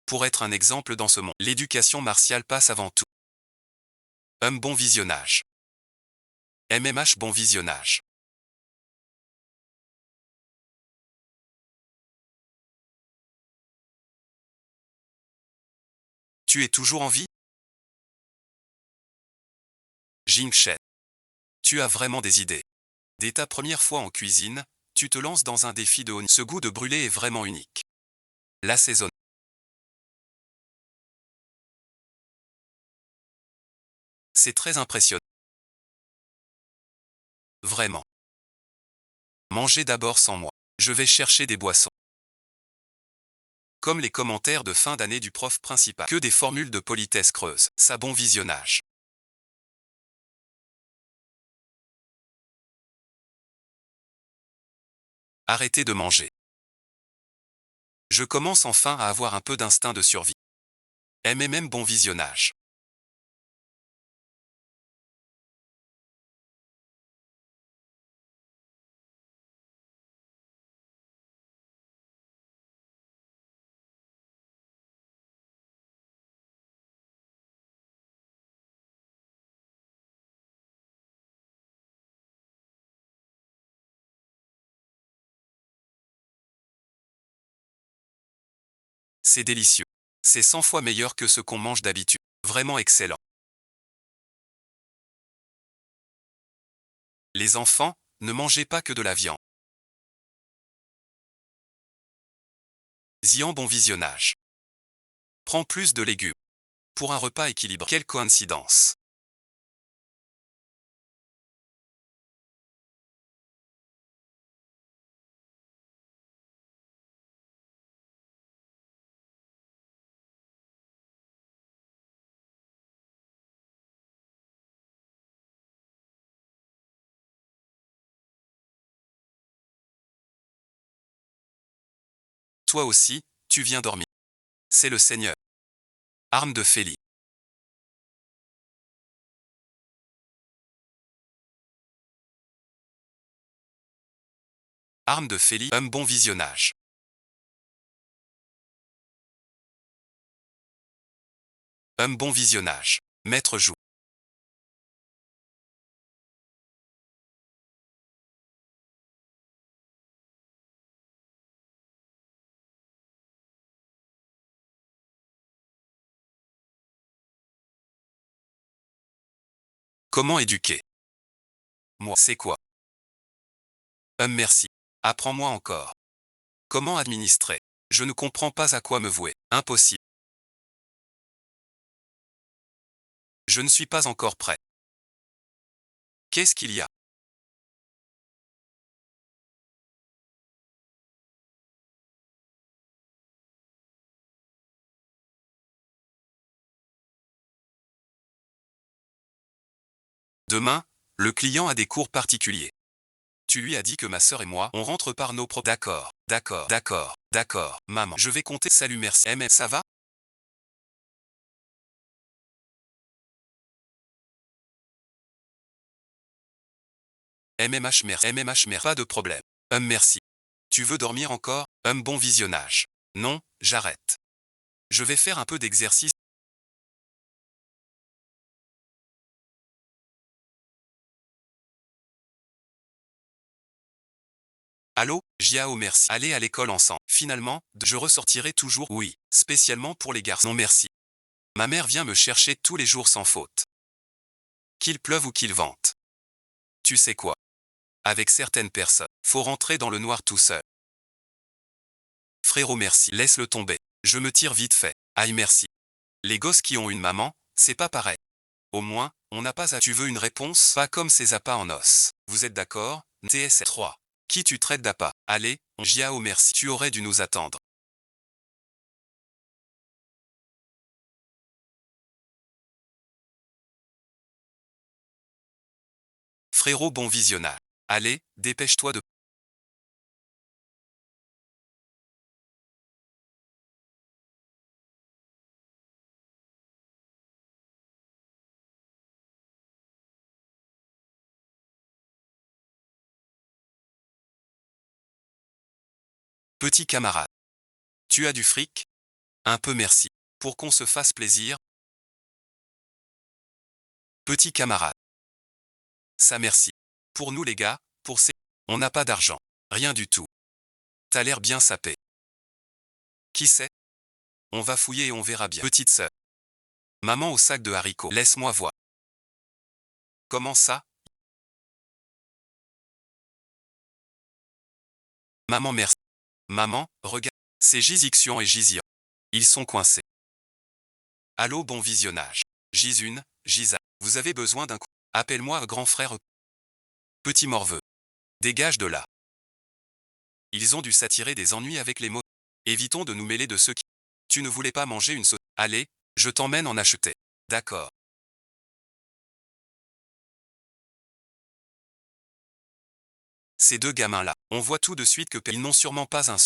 Pour être un exemple dans ce monde, l'éducation martiale passe avant tout. Bon visionnage. MMH bon visionnage. Tu es toujours en vie? Jing Shen. Tu as vraiment des idées. Dès ta première fois en cuisine, tu te lances dans un défi de haut niveau. Ce goût de brûlé est vraiment unique. L'assaisonnement. C'est très impressionnant. Vraiment. Mangez d'abord sans moi. Je vais chercher des boissons. Comme les commentaires de fin d'année du prof principal. Que des formules de politesse creuses. Ça bon visionnage. Arrêtez de manger. Je commence enfin à avoir un peu d'instinct de survie. Bon visionnage. C'est délicieux. C'est 100 fois meilleur que ce qu'on mange d'habitude. Vraiment excellent. Les enfants, ne mangez pas que de la viande. Xian bon visionnage. Prends plus de légumes. Pour un repas équilibré. Quelle coïncidence. Toi aussi, tu viens dormir. C'est le Seigneur. Arme de Félie. Arme de Félie. Bon visionnage. Bon visionnage. Maître joue. Comment éduquer? Moi, c'est quoi? Merci. Apprends-moi encore. Comment administrer? Je ne comprends pas à quoi me vouer. Impossible. Je ne suis pas encore prêt. Qu'est-ce qu'il y a? Demain, le client a des cours particuliers. Tu lui as dit que ma sœur et moi, on rentre par nos propres... D'accord, d'accord, d'accord, d'accord, maman. Je vais compter. Salut, merci. Ça va? merci. Merci. Pas de problème. Merci. Tu veux dormir encore? Bon visionnage. Non, j'arrête. Je vais faire un peu d'exercice. Allô, Jiao merci. Allez à l'école ensemble. Finalement, je ressortirai toujours oui, spécialement pour les garçons. Non merci. Ma mère vient me chercher tous les jours sans faute. Qu'il pleuve ou qu'il vente. Tu sais quoi? Avec certaines personnes, faut rentrer dans le noir tout seul. Frérot merci. Laisse-le tomber. Je me tire vite fait. Aïe merci. Les gosses qui ont une maman, c'est pas pareil. Au moins, on n'a pas à... Tu veux une réponse? Pas comme ces appâts en os. Vous êtes d'accord? TS 3. Qui tu traites d'appât? Allez, Jiao merci. Tu aurais dû nous attendre. Frérot bon visionnage. Allez, dépêche-toi de... Petit camarade. Tu as du fric? Un peu merci. Pour qu'on se fasse plaisir? Petit camarade. Ça merci. Pour nous les gars, pour ces... On n'a pas d'argent. Rien du tout. T'as l'air bien sapé. Qui sait? On va fouiller et on verra bien. Petite sœur. Maman au sac de haricots. Laisse-moi voir. Comment ça? Maman merci. Maman, regarde. C'est Gizixion et Gizian. Ils sont coincés. Allô bon visionnage. Gizune, Giza. Vous avez besoin d'un coup. Appelle-moi grand frère. Petit morveux. Dégage de là. Ils ont dû s'attirer des ennuis avec les mots. Évitons de nous mêler de ceux qui... Tu ne voulais pas manger une sauce. Allez, je t'emmène en acheter. D'accord. Ces deux gamins-là, on voit tout de suite que ils n'ont sûrement pas un...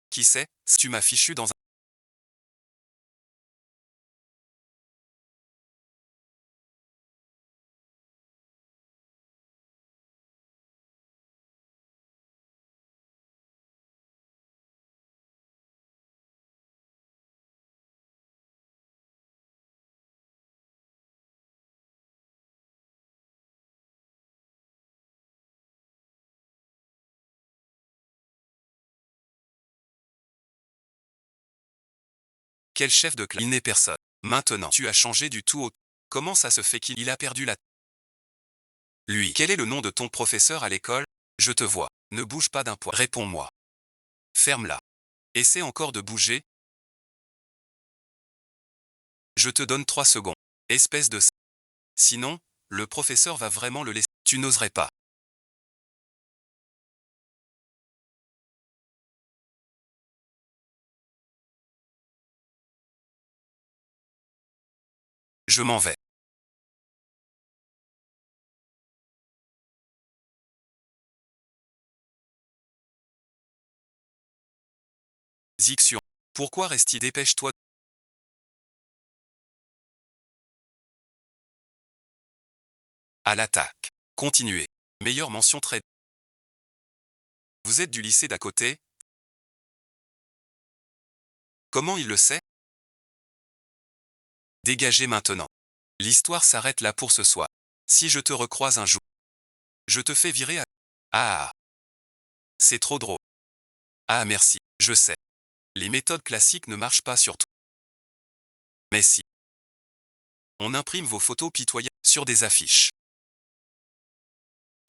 Qui sait, tu m'as fichu dans un... Quel chef de classe? Il n'est personne. Maintenant, tu as changé du tout au... Comment ça se fait qu'il a perdu la... Lui. Quel est le nom de ton professeur à l'école? Je te vois. Ne bouge pas d'un poil. Réponds-moi. Ferme-la. Essaie encore de bouger. Je te donne 3 secondes. Espèce de... Sinon, le professeur va vraiment le laisser. Tu n'oserais pas. Je m'en vais. Zixion. Pourquoi restes-tu? Dépêche-toi. À l'attaque. Continuez. Meilleure mention très... Vous êtes du lycée d'à côté? Comment il le sait? Dégagez maintenant. L'histoire s'arrête là pour ce soir. Si je te recroise un jour, je te fais virer à... Ah, c'est trop drôle. Ah merci, je sais. Les méthodes classiques ne marchent pas sur tout. Mais si. On imprime vos photos pitoyables sur des affiches.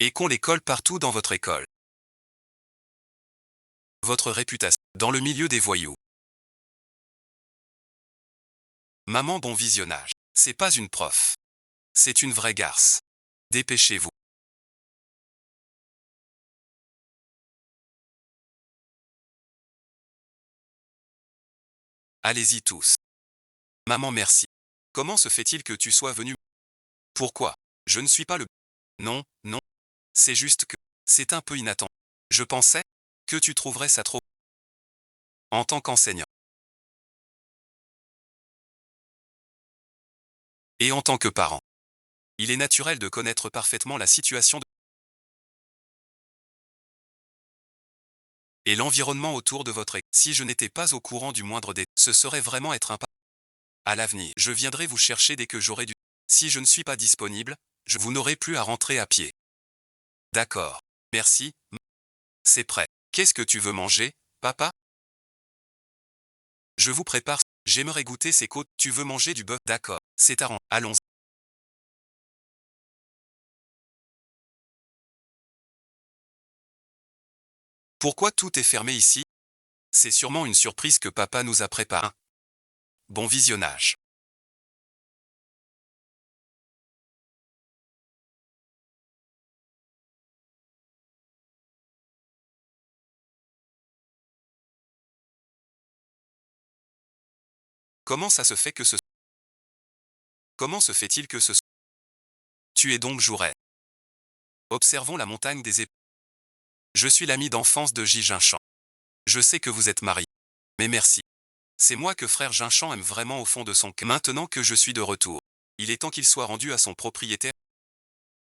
Et qu'on les colle partout dans votre école. Votre réputation dans le milieu des voyous. Maman bon visionnage. C'est pas une prof. C'est une vraie garce. Dépêchez-vous. Allez-y tous. Maman merci. Comment se fait-il que tu sois venu? Pourquoi? Je ne suis pas le... Non, non. C'est juste que... C'est un peu inattendu. Je pensais que tu trouverais ça trop... En tant qu'enseignant. Et en tant que parent. Il est naturel de connaître parfaitement la situation de... Et l'environnement autour de votre école. Si je n'étais pas au courant du moindre des... Ce serait vraiment être un pas... À l'avenir, je viendrai vous chercher dès que j'aurai du... Si je ne suis pas disponible, vous n'aurez plus à rentrer à pied. D'accord. Merci. C'est prêt. Qu'est-ce que tu veux manger, papa? Je vous prépare. J'aimerais goûter ces côtes. Tu veux manger du bœuf? D'accord. C'est arrangé. Allons. Pourquoi tout est fermé ici? C'est sûrement une surprise que papa nous a préparée. Bon visionnage. Comment ça se fait que ce... Comment se fait-il que ce... Tu es donc Jouret. Observons la montagne des épées. Je suis l'ami d'enfance de J. Ginchamp. Je sais que vous êtes marié. Mais merci. C'est moi que frère Ginchamp aime vraiment au fond de son cœur. Maintenant que je suis de retour, il est temps qu'il soit rendu à son propriétaire.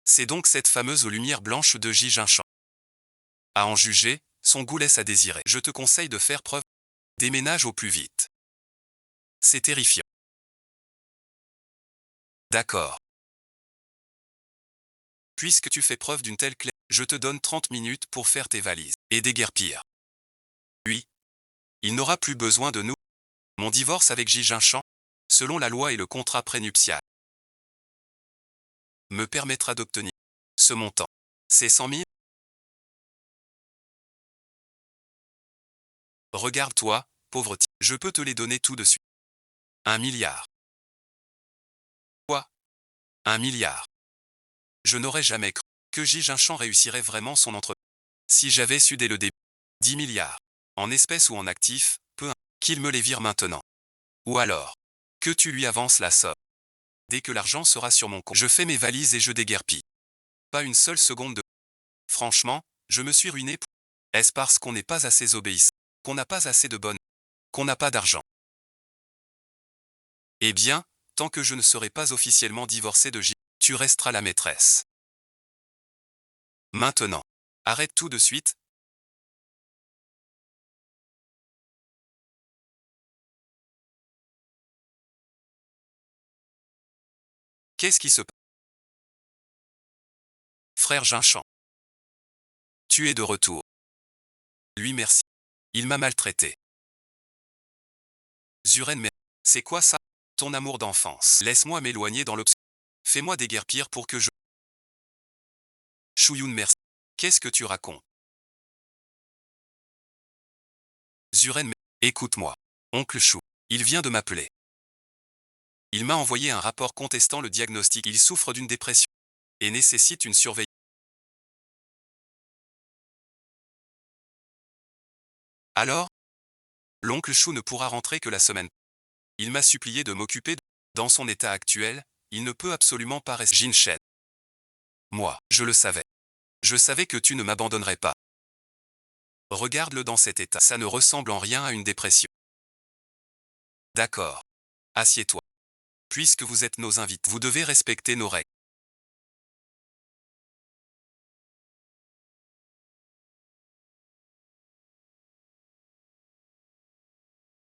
C'est donc cette fameuse lumière blanche de J. Ginchamp. À en juger, son goût laisse à désirer. Je te conseille de faire preuve. Déménage au plus vite. C'est terrifiant. D'accord. Puisque tu fais preuve d'une telle clé, je te donne 30 minutes pour faire tes valises et déguerpir. Lui, il n'aura plus besoin de nous. Mon divorce avec J. Jinchan, selon la loi et le contrat prénuptial, me permettra d'obtenir ce montant. C'est 100 000. Regarde-toi, pauvre type. Je peux te les donner tout de suite. 1 milliard. Quoi? 1 milliard. Je n'aurais jamais cru que J. Jinchan réussirait vraiment son entreprise. Si j'avais su dès le début, 10 milliards, en espèces ou en actifs, peu importe, qu'il me les vire maintenant. Ou alors, que tu lui avances la somme. Dès que l'argent sera sur mon compte, je fais mes valises et je déguerpis. Pas une seule seconde de... Franchement, je me suis ruiné. Est-ce parce qu'on n'est pas assez obéissant, qu'on n'a pas assez de bonnes, qu'on n'a pas d'argent? Eh bien, tant que je ne serai pas officiellement divorcé de J, tu resteras la maîtresse. Maintenant. Arrête tout de suite. Qu'est-ce qui se passe? Frère Jinchan. Tu es de retour. Lui merci. Il m'a maltraité. Zuren mais... C'est quoi ça? Ton amour d'enfance. Laisse-moi m'éloigner dans l'obscur. Fais-moi déguerpir pour que je... Chouyoun merci. Qu'est-ce que tu racontes? Zuren mais... Écoute-moi. Oncle Chou. Il vient de m'appeler. Il m'a envoyé un rapport contestant le diagnostic. Il souffre d'une dépression et nécessite une surveillance. Alors? L'oncle Chou ne pourra rentrer que la semaine. Il m'a supplié de m'occuper de... Dans son état actuel, il ne peut absolument pas rester. Jinshen. Moi, je le savais. Je savais que tu ne m'abandonnerais pas. Regarde-le dans cet état. Ça ne ressemble en rien à une dépression. D'accord. Assieds-toi. Puisque vous êtes nos invités, vous devez respecter nos règles.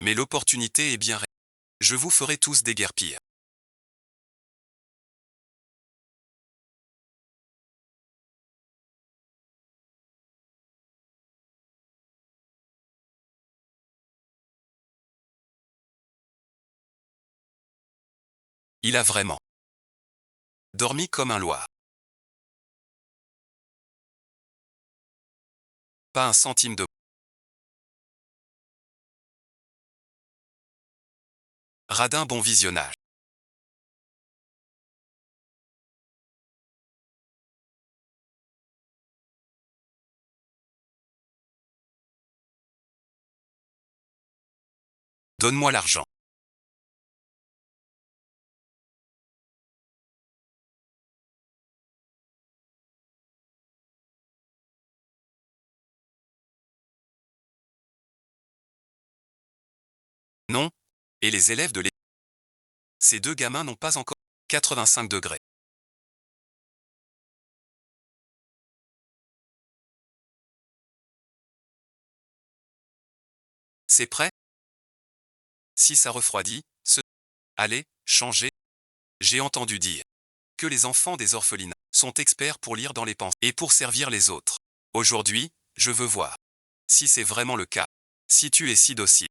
Mais l'opportunité est bien réelle. Je vous ferai tous déguerpir. Il a vraiment dormi comme un loir. Pas un centime de... Radin bon visionnage. Donne-moi l'argent. Non. Et les élèves de l'école. Ces deux gamins n'ont pas encore 85 degrés. C'est prêt? Si ça refroidit, allez, changez. J'ai entendu dire que les enfants des orphelinats sont experts pour lire dans les pensées et pour servir les autres. Aujourd'hui, je veux voir si c'est vraiment le cas. Si tu es si docile.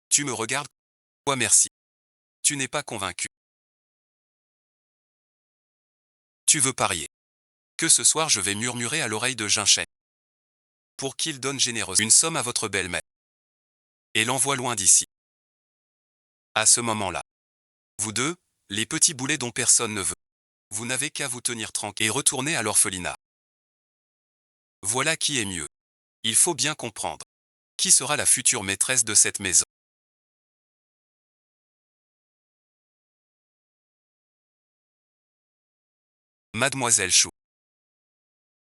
Tu me regardes? Ouais, merci. Tu n'es pas convaincu. Tu veux parier que ce soir je vais murmurer à l'oreille de Jinshen pour qu'il donne généreusement une somme à votre belle-mère et l'envoie loin d'ici. À ce moment-là, vous deux, les petits boulets dont personne ne veut, vous n'avez qu'à vous tenir tranquille et retourner à l'orphelinat. Voilà qui est mieux. Il faut bien comprendre. Qui sera la future maîtresse de cette maison? Mademoiselle Chou.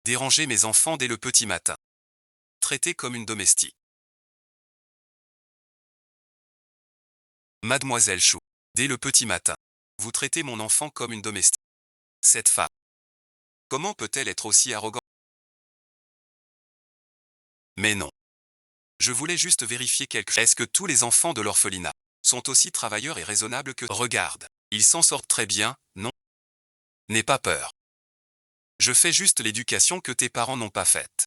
Déranger mes enfants dès le petit matin. Traiter comme une domestique. Mademoiselle Chou. Dès le petit matin. Vous traitez mon enfant comme une domestique. Cette femme Comment peut-elle être aussi arrogante? Mais non. Je voulais juste vérifier quelque chose. Est-ce que tous les enfants de l'orphelinat sont aussi travailleurs et raisonnables que... Regarde. Ils s'en sortent très bien, non? N'aie pas peur. Je fais juste l'éducation que tes parents n'ont pas faite.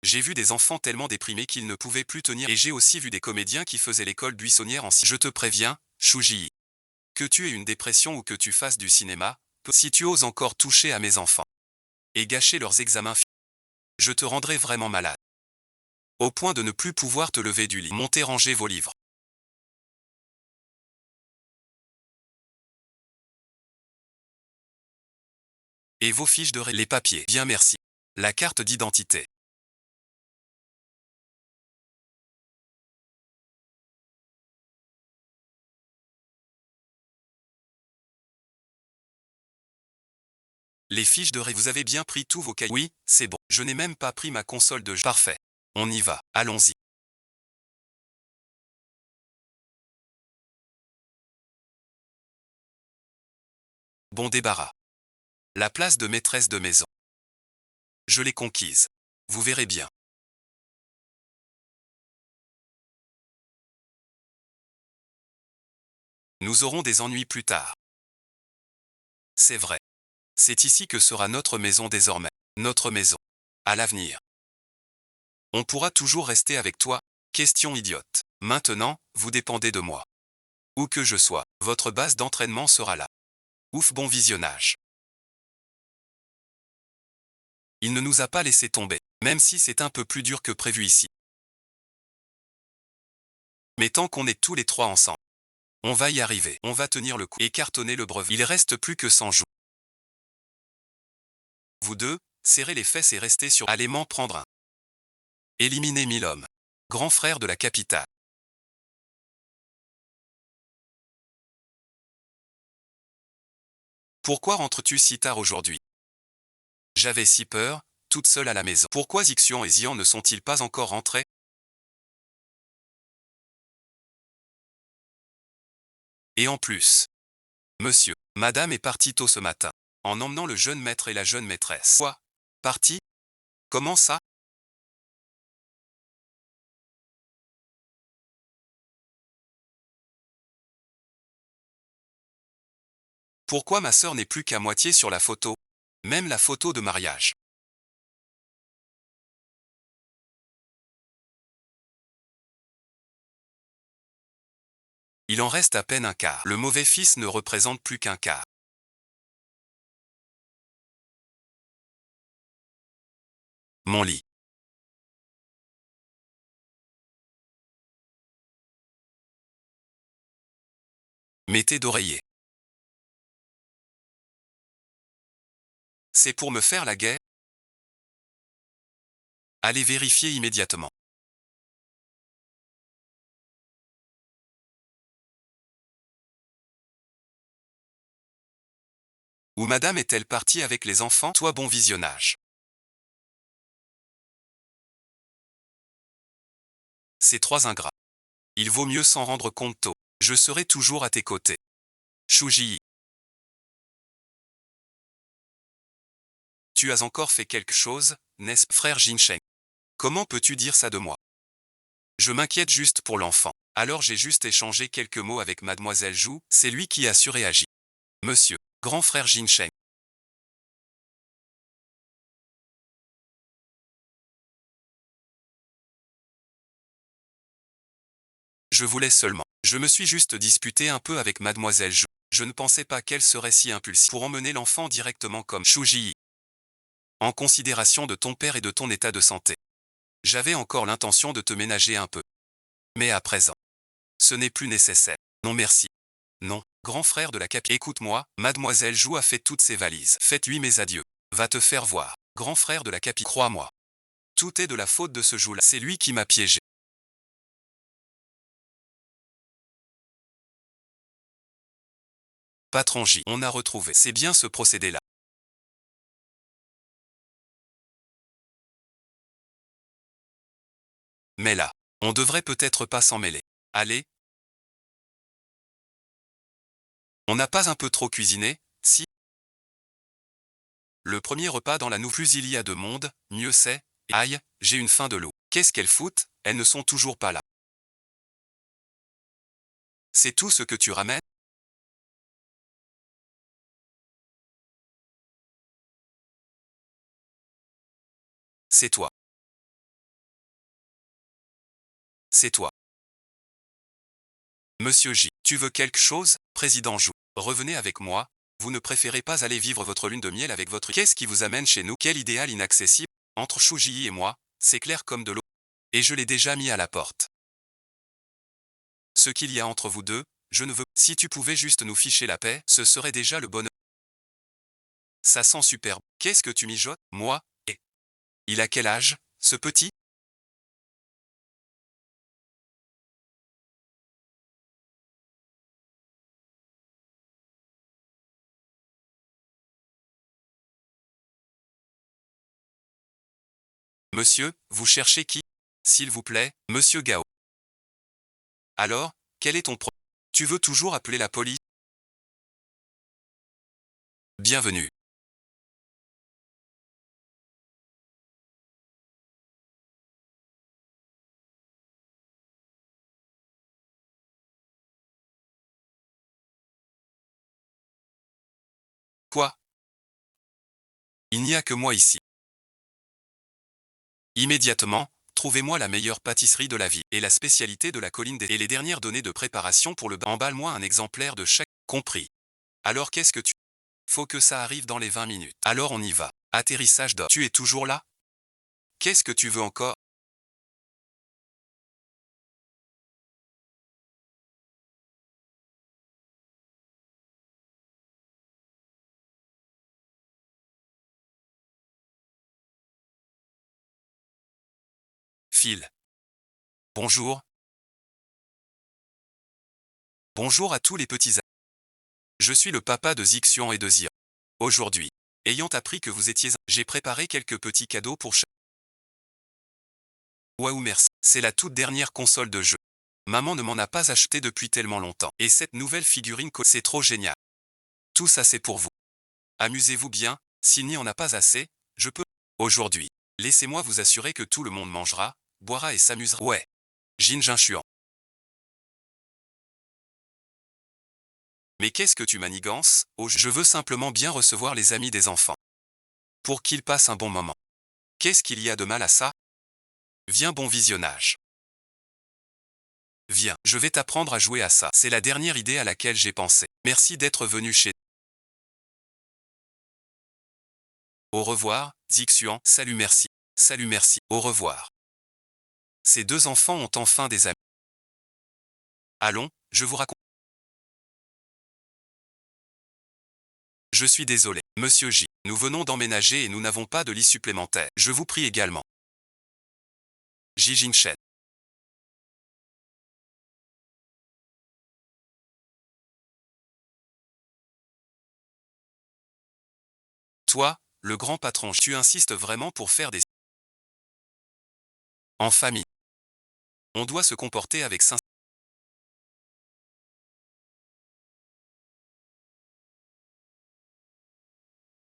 J'ai vu des enfants tellement déprimés qu'ils ne pouvaient plus tenir et j'ai aussi vu des comédiens qui faisaient l'école buissonnière en... Je te préviens, Shuji. Que tu aies une dépression ou que tu fasses du cinéma, si tu oses encore toucher à mes enfants et gâcher leurs examens, je te rendrai vraiment malade. Au point de ne plus pouvoir te lever du lit. Montez, rangez vos livres. Et vos fiches de les papiers. Bien, merci. La carte d'identité. Les fiches de vous avez bien pris tous vos cahiers? Oui, c'est bon. Je n'ai même pas pris ma console de jeu. Parfait. On y va. Allons-y. Bon débarras. La place de maîtresse de maison. Je l'ai conquise. Vous verrez bien. Nous aurons des ennuis plus tard. C'est vrai. C'est ici que sera notre maison désormais. Notre maison. À l'avenir. On pourra toujours rester avec toi? Question idiote. Maintenant, vous dépendez de moi. Où que je sois, votre base d'entraînement sera là. Ouf, bon visionnage. Il ne nous a pas laissé tomber, même si c'est un peu plus dur que prévu ici. Mais tant qu'on est tous les trois ensemble, on va y arriver, on va tenir le coup et cartonner le brevet. Il reste plus que 100 jours. Vous deux, serrez les fesses et restez sur... Allez m'en prendre un. Éliminez 1000 hommes. Grand frère de la capitale. Pourquoi rentres-tu si tard aujourd'hui? J'avais si peur, toute seule à la maison. Pourquoi Zixian et Xian ne sont-ils pas encore rentrés? Et en plus, monsieur, madame est partie tôt ce matin, en emmenant le jeune maître et la jeune maîtresse. Quoi? Parti? Comment ça? Pourquoi ma sœur n'est plus qu'à moitié sur la photo? Même la photo de mariage. Il en reste à peine un quart. Le mauvais fils ne représente plus qu'un quart. Mon lit. Mettez d'oreiller. C'est pour me faire la guerre? Allez vérifier immédiatement. Où madame est-elle partie avec les enfants? Toi, bon visionnage. Ces trois ingrats. Il vaut mieux s'en rendre compte tôt. Je serai toujours à tes côtés. Shuji. Tu as encore fait quelque chose, n'est-ce pas, frère Jinsheng? Comment peux-tu dire ça de moi? Je m'inquiète juste pour l'enfant. Alors j'ai juste échangé quelques mots avec mademoiselle Zhu, c'est lui qui a surréagi. Monsieur, grand frère Jinsheng. Je voulais seulement. Je me suis juste disputé un peu avec mademoiselle Zhu. Je ne pensais pas qu'elle serait si impulsive pour emmener l'enfant directement comme Shuji. En considération de ton père et de ton état de santé. J'avais encore l'intention de te ménager un peu. Mais à présent, ce n'est plus nécessaire. Non merci. Non, grand frère de la capitale. Écoute-moi, mademoiselle Zhu a fait toutes ses valises. Faites-lui mes adieux. Va te faire voir. Grand frère de la capitale. Crois-moi. Tout est de la faute de ce Zhu-là. C'est lui qui m'a piégé. Patron J. On a retrouvé. C'est bien ce procédé-là. Mais là, on devrait peut-être pas s'en mêler. Allez, on n'a pas un peu trop cuisiné, si? Le premier repas dans la nouvelle. Plus il y a de monde, mieux c'est. Aïe, j'ai une faim de loup. Qu'est-ce qu'elles foutent? Elles ne sont toujours pas là. C'est tout ce que tu ramènes? C'est toi. C'est toi. Monsieur J. Tu veux quelque chose? Président Jou. Revenez avec moi. Vous ne préférez pas aller vivre votre lune de miel avec votre... Qu'est-ce qui vous amène chez nous? Quel idéal inaccessible? Entre Chouji et moi, c'est clair comme de l'eau. Et je l'ai déjà mis à la porte. Ce qu'il y a entre vous deux, je ne veux... Si tu pouvais juste nous ficher la paix, ce serait déjà le bonheur. Ça sent super. Qu'est-ce que tu mijotes? Moi? Et... Il a quel âge, ce petit? Monsieur, vous cherchez qui? S'il vous plaît, monsieur Gao. Alors, quel est ton problème? Tu veux toujours appeler la police? Bienvenue. Quoi? Il n'y a que moi ici. Immédiatement, trouvez-moi la meilleure pâtisserie de la ville et la spécialité de la colline des... Et les dernières données de préparation pour le... Emballe-moi un exemplaire de chaque... Compris. Alors qu'est-ce que tu... Faut que ça arrive dans les 20 minutes. Alors on y va. Atterrissage d'or. Tu es toujours là? Qu'est-ce que tu veux encore? Phil. Bonjour. Bonjour à tous les petits amis. Je suis le papa de Zixian et de Zia. Aujourd'hui, ayant appris que vous étiez... J'ai préparé quelques petits cadeaux pour chaque... Waouh merci. C'est la toute dernière console de jeu. Maman ne m'en a pas acheté depuis tellement longtemps. Et cette nouvelle figurine... C'est trop génial. Tout ça c'est pour vous. Amusez-vous bien, s'il n'y en a pas assez, je peux... Aujourd'hui, laissez-moi vous assurer que tout le monde mangera, boira et s'amusera. Ouais. Jin Jinshuan. Mais qu'est-ce que tu manigances? Oh, je veux simplement bien recevoir les amis des enfants. Pour qu'ils passent un bon moment. Qu'est-ce qu'il y a de mal à ça? Viens bon visionnage. Viens, je vais t'apprendre à jouer à ça. C'est la dernière idée à laquelle j'ai pensé. Merci d'être venu chez... Au revoir, Zixian. Salut merci. Salut merci. Au revoir. Ces deux enfants ont enfin des amis. Allons, je vous raconte. Je suis désolé, monsieur J. Nous venons d'emménager et nous n'avons pas de lit supplémentaire. Je vous prie également. Ji Jinshen. Toi, le grand patron, tu insistes vraiment pour faire des... En famille. On doit se comporter avec sincérité.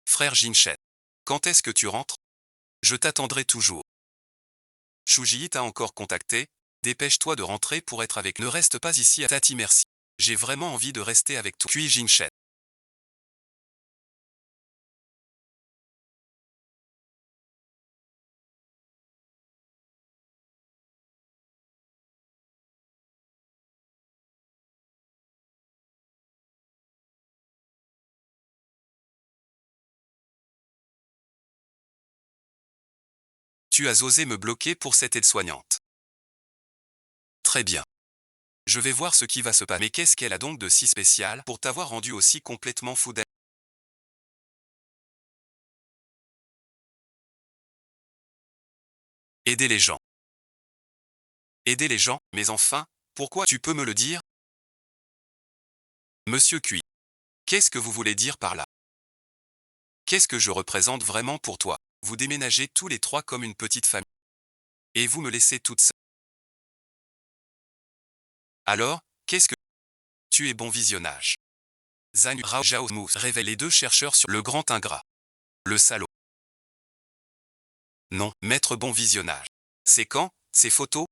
Frère Jinshen. Quand est-ce que tu rentres? Je t'attendrai toujours. Shuji t'a encore contacté? Dépêche-toi de rentrer pour être avec... Ne reste pas ici à Tati merci. J'ai vraiment envie de rester avec toi. Puis Jinshen. Tu as osé me bloquer pour cette aide-soignante. Très bien. Je vais voir ce qui va se passer. Mais qu'est-ce qu'elle a donc de si spécial pour t'avoir rendu aussi complètement fou d'elle? Aider les gens. Aider les gens, mais enfin, pourquoi tu peux me le dire? Monsieur Cui. Qu'est-ce que vous voulez dire par là? Qu'est-ce que je représente vraiment pour toi? Vous déménagez tous les trois comme une petite famille. Et vous me laissez toute seule. Alors, qu'est-ce que tu es bon visionnage. Zhang Raojiaomou révèle les deux chercheurs sur le grand ingrat. Le salaud. Non, maître bon visionnage. C'est quand, ces photos?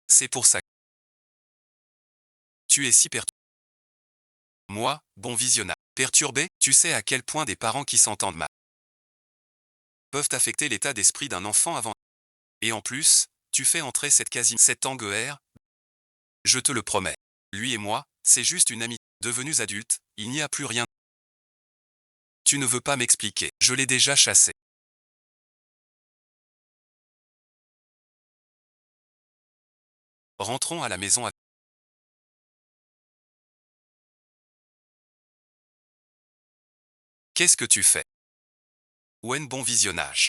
C'est pour ça. Tu es si perturbé. Moi, bon visionnage. Perturbé, tu sais à quel point des parents qui s'entendent mal peuvent affecter l'état d'esprit d'un enfant avant. Et en plus, tu fais entrer cette Tanguer. Je te le promets. Lui et moi, c'est juste une amie. Devenus adultes, il n'y a plus rien. Tu ne veux pas m'expliquer. Je l'ai déjà chassé. Rentrons à la maison. Qu'est-ce que tu fais? Wen bon visionnage.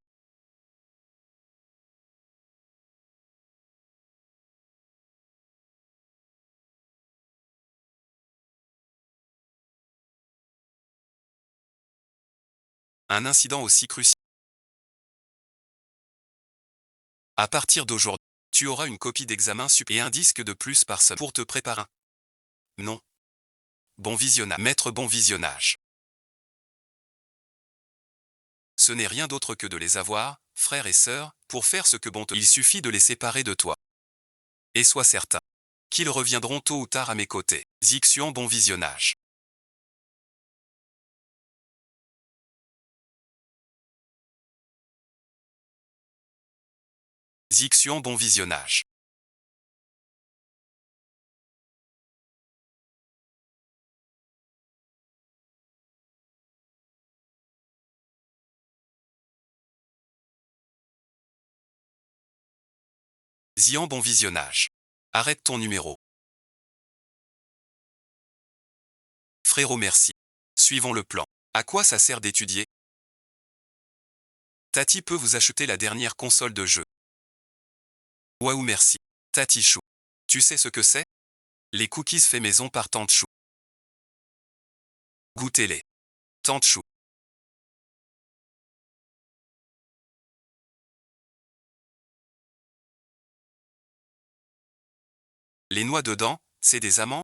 Un incident aussi crucial. À partir d'aujourd'hui, tu auras une copie d'examen et un disque de plus par semaine pour te préparer. Non. Bon visionnage. Maître bon visionnage. Ce n'est rien d'autre que de les avoir, frères et sœurs, pour faire ce que bon te. Il suffit de les séparer de toi. Et sois certain qu'ils reviendront tôt ou tard à mes côtés. Zixian bon visionnage. Zixian bon visionnage. Zian bon visionnage. Arrête ton numéro. Frérot merci. Suivons le plan. À quoi ça sert d'étudier? Tati peut vous acheter la dernière console de jeu. Waouh merci. Tati Chou. Tu sais ce que c'est? Les cookies faits maison par Tante Chou. Goûtez-les. Tante Chou. Les noix dedans, c'est des amandes?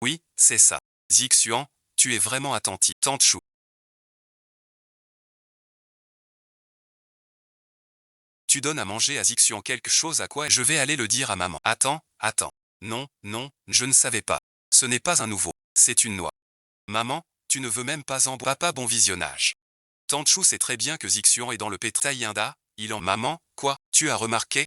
Oui, c'est ça. Zixian, tu es vraiment attentif. Tante Chou. Tu donnes à manger à Zixian quelque chose à quoi je vais aller le dire à maman. Attends. Non, je ne savais pas. Ce n'est pas un nouveau. C'est une noix. Maman, tu ne veux même pas en boire. Papa bon visionnage. Tante Chou sait très bien que Zixian est dans le pétraïenda. Il en. Maman, quoi? Tu as remarqué?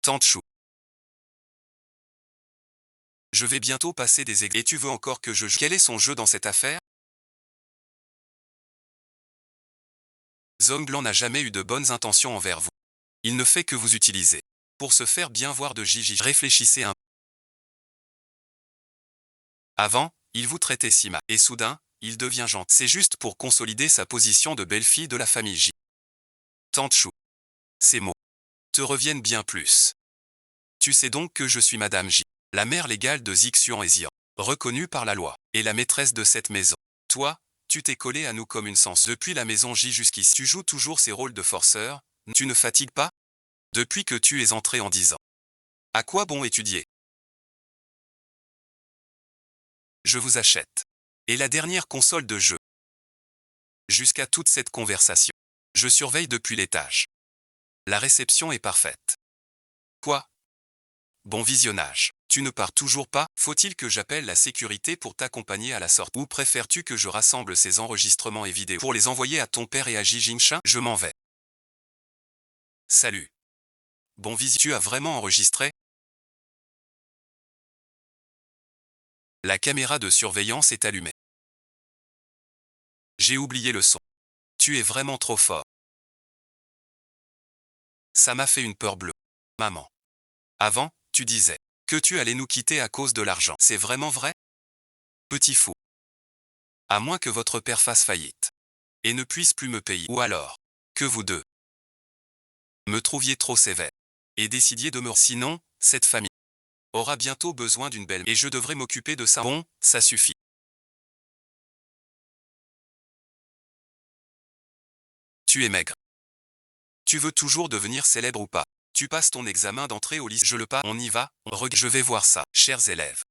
Tante Chou. Je vais bientôt passer des examens. Et tu veux encore que je joue? Quel est son jeu dans cette affaire? Zongblanc n'a jamais eu de bonnes intentions envers vous. Il ne fait que vous utiliser. Pour se faire bien voir de Gigi, réfléchissez un peu. Avant, il vous traitait si mal. Et soudain, il devient gentil. C'est juste pour consolider sa position de belle-fille de la famille J. Tante Chou. Ces mots te reviennent bien plus. Tu sais donc que je suis Madame J, la mère légale de Zixian et Zian, reconnue par la loi, et la maîtresse de cette maison. Toi, tu t'es collé à nous comme une sens. Depuis la maison J jusqu'ici, tu joues toujours ces rôles de forceur, tu ne fatigues pas? Depuis que tu es entré en 10 ans. À quoi bon étudier? Je vous achète. Et la dernière console de jeu. Jusqu'à toute cette conversation. Je surveille depuis l'étage. La réception est parfaite. Quoi? Bon visionnage. Tu ne pars toujours pas? Faut-il que j'appelle la sécurité pour t'accompagner à la sortie? Ou préfères-tu que je rassemble ces enregistrements et vidéos pour les envoyer à ton père et à Jijingsha? Je m'en vais. Salut. Bon tu as vraiment enregistré? La caméra de surveillance est allumée. J'ai oublié le son. Tu es vraiment trop fort. Ça m'a fait une peur bleue. Maman. Avant, tu disais que tu allais nous quitter à cause de l'argent. C'est vraiment vrai? Petit fou. À moins que votre père fasse faillite. Et ne puisse plus me payer. Ou alors, que vous deux me trouviez trop sévère. Et décidiez de me. Sinon, cette famille aura bientôt besoin d'une belle. Et je devrais m'occuper de ça. Bon, ça suffit. Tu es maigre. Tu veux toujours devenir célèbre ou pas? Tu passes ton examen d'entrée au lycée. Je le passe. On y va. Je vais voir ça. Chers élèves.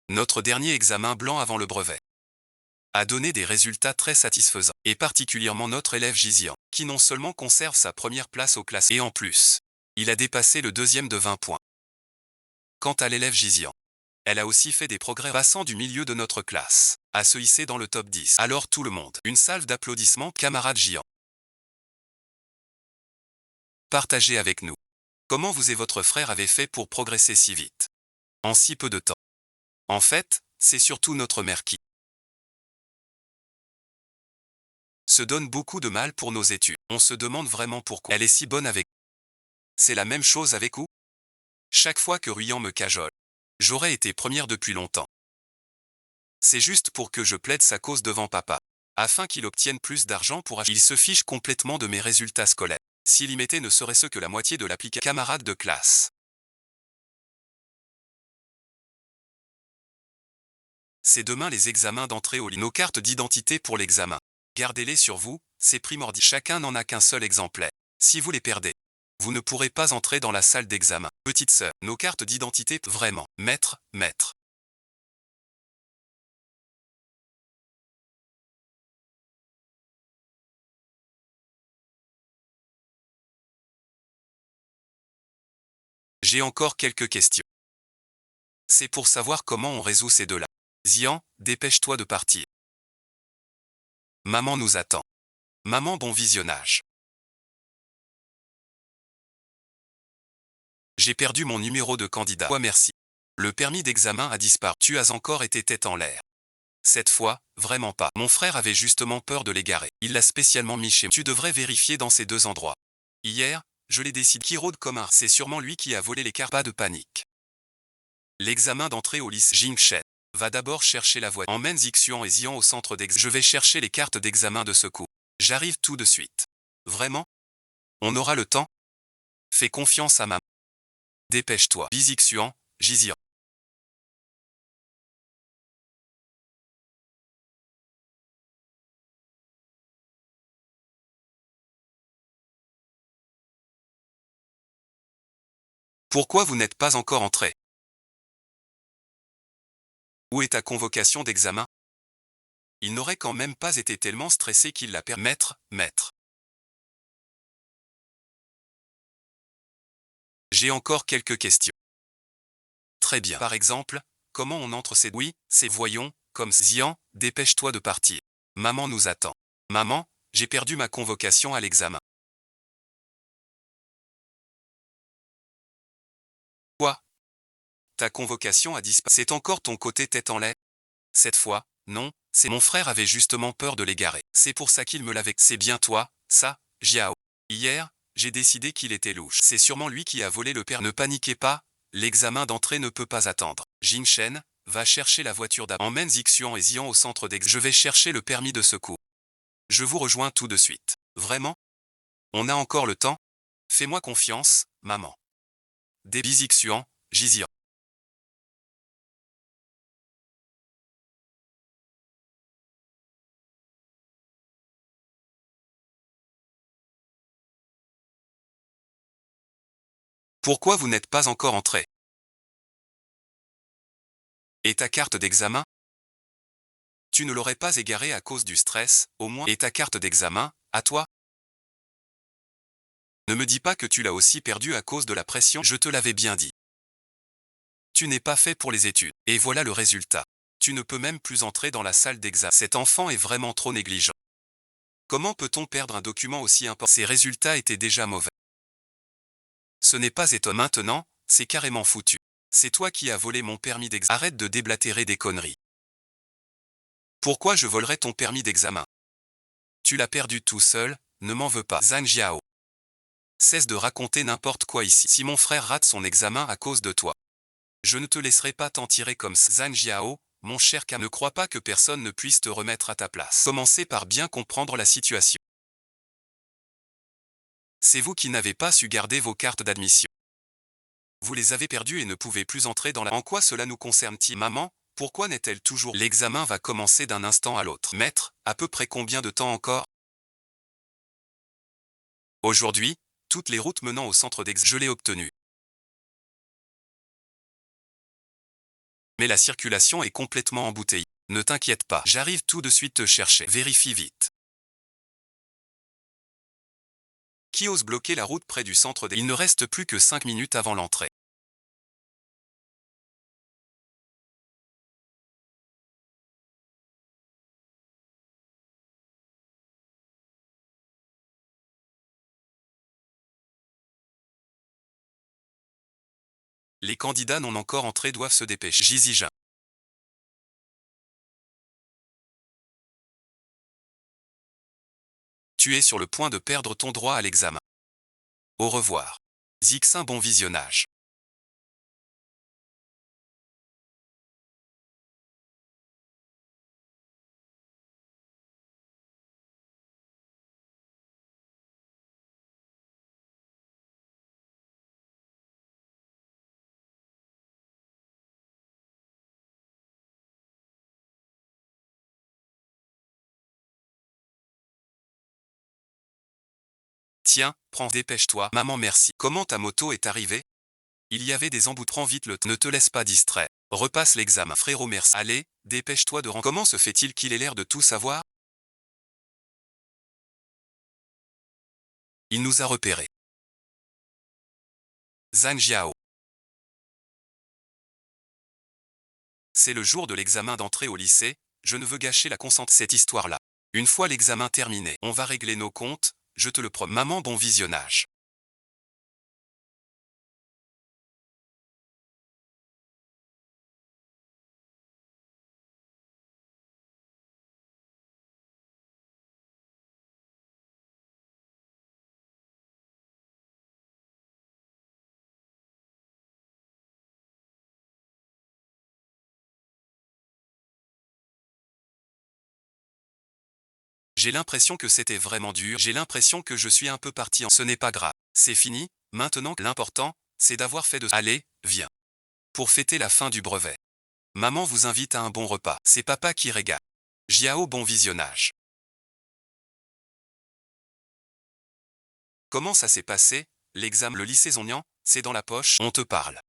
Notre dernier examen blanc avant le brevet a donné des résultats très satisfaisants, et particulièrement notre élève Gizian, qui non seulement conserve sa première place au classement, et en plus, il a dépassé le deuxième de 20 points. Quant à l'élève Gizian, elle a aussi fait des progrès passant du milieu de notre classe à se hisser dans le top 10. Alors tout le monde, une salve d'applaudissements, camarade Gian. Partagez avec nous. Comment vous et votre frère avez fait pour progresser si vite en si peu de temps? En fait, c'est surtout notre mère qui se donne beaucoup de mal pour nos études. On se demande vraiment pourquoi elle est si bonne avec. C'est la même chose avec vous? Chaque fois que Ruyan me cajole, j'aurais été première depuis longtemps. C'est juste pour que je plaide sa cause devant papa, afin qu'il obtienne plus d'argent pour acheter. Il se fiche complètement de mes résultats scolaires. S'il y mettait ne serait-ce que la moitié de l'application. Camarade de classe. C'est demain les examens d'entrée au lycée. Nos cartes d'identité pour l'examen. Gardez-les sur vous, c'est primordial. Chacun n'en a qu'un seul exemplaire. Si vous les perdez, vous ne pourrez pas entrer dans la salle d'examen. Petite sœur, nos cartes d'identité, vraiment. Maître, maître. J'ai encore quelques questions. C'est pour savoir comment on résout ces deux-là. Zian, dépêche-toi de partir. Maman nous attend. Maman, bon visionnage. J'ai perdu mon numéro de candidat. Ouais, merci. Le permis d'examen a disparu. Tu as encore été tête en l'air. Cette fois, vraiment pas. Mon frère avait justement peur de l'égarer. Il l'a spécialement mis chez moi. Tu devrais vérifier dans ces deux endroits. Hier, je l'ai décidé. Qui rôde comme un. C'est sûrement lui qui a volé les cartes. Pas de panique. L'examen d'entrée au lycée Jingchen va d'abord chercher la voiture. Emmène Xiuan et Zian au centre d'examen. Je vais chercher les cartes d'examen de secours. J'arrive tout de suite. Vraiment? On aura le temps? Fais confiance à maman. Dépêche-toi. Bis Xiuan, Jizian. Pourquoi vous n'êtes pas encore entré? Où est ta convocation d'examen? Il n'aurait quand même pas été tellement stressé qu'il l'a perdu. Maître, maître. J'ai encore quelques questions. Très bien. Par exemple, comment on entre ces... Oui, c'est voyons, comme Zian, dépêche-toi de partir. Maman nous attend. Maman, j'ai perdu ma convocation à l'examen. Quoi? Ta convocation a disparu. C'est encore ton côté tête en l'air? Cette fois, non, c'est mon frère avait justement peur de l'égarer. C'est pour ça qu'il me l'avait. C'est bien toi, ça, Jiao. Hier, j'ai décidé qu'il était louche. C'est sûrement lui qui a volé le père. Ne paniquez pas, l'examen d'entrée ne peut pas attendre. Jingchen, va chercher la voiture d'abord. Emmène Xiuan et Zian au centre d'examen. Je vais chercher le permis de secours. Je vous rejoins tout de suite. Vraiment? On a encore le temps? Fais-moi confiance, maman. Des bisous Xiuan, Jizian. Pourquoi vous n'êtes pas encore entré? Et ta carte d'examen? Tu ne l'aurais pas égarée à cause du stress, au moins. Et ta carte d'examen, à toi? Ne me dis pas que tu l'as aussi perdue à cause de la pression, je te l'avais bien dit. Tu n'es pas fait pour les études. Et voilà le résultat. Tu ne peux même plus entrer dans la salle d'examen. Cet enfant est vraiment trop négligent. Comment peut-on perdre un document aussi important? Ces résultats étaient déjà mauvais. Ce n'est pas étonnant. Maintenant, c'est carrément foutu. C'est toi qui as volé mon permis d'examen. Arrête de déblatérer des conneries. Pourquoi je volerais ton permis d'examen? Tu l'as perdu tout seul, ne m'en veux pas. Zhang Jiao. Cesse de raconter n'importe quoi ici. Si mon frère rate son examen à cause de toi, je ne te laisserai pas t'en tirer comme Zhang Jiao, mon cher Cam. Ne crois pas que personne ne puisse te remettre à ta place. Commencez par bien comprendre la situation. C'est vous qui n'avez pas su garder vos cartes d'admission. Vous les avez perdus et ne pouvez plus entrer dans la... En quoi cela nous concerne-t-il? Maman, pourquoi n'est-elle toujours... L'examen va commencer d'un instant à l'autre. Maître, à peu près combien de temps encore? Aujourd'hui, toutes les routes menant au centre d'examen. Je l'ai obtenu. Mais la circulation est complètement embouteillée. Ne t'inquiète pas, j'arrive tout de suite te chercher. Vérifie vite. Qui ose bloquer la route près du centre des... Il ne reste plus que 5 minutes avant l'entrée. Les candidats non encore entrés doivent se dépêcher. J'y. Tu es sur le point de perdre ton droit à l'examen. Au revoir. Zixin, bon visionnage. Tiens, prends, dépêche-toi. Maman, merci. Comment ta moto est arrivée? Il y avait des embouts. Prends vite le... Ne te laisse pas distraire. Repasse l'examen. Frérot, merci. Allez, dépêche-toi de rentrer. Comment se fait-il qu'il ait l'air de tout savoir? Il nous a repérés. Zhang Jiao. C'est le jour de l'examen d'entrée au lycée, je ne veux gâcher la concentration. Cette histoire-là. Une fois l'examen terminé, on va régler nos comptes, je te le promets. Maman, bon visionnage. J'ai l'impression que c'était vraiment dur, j'ai l'impression que je suis un peu parti en... Ce n'est pas grave, c'est fini, maintenant, l'important, c'est d'avoir fait de... Allez, viens. Pour fêter la fin du brevet. Maman vous invite à un bon repas, c'est papa qui régale. Jiao, bon visionnage. Comment ça s'est passé, l'examen? Le lycée Zhongnian, c'est dans la poche, on te parle.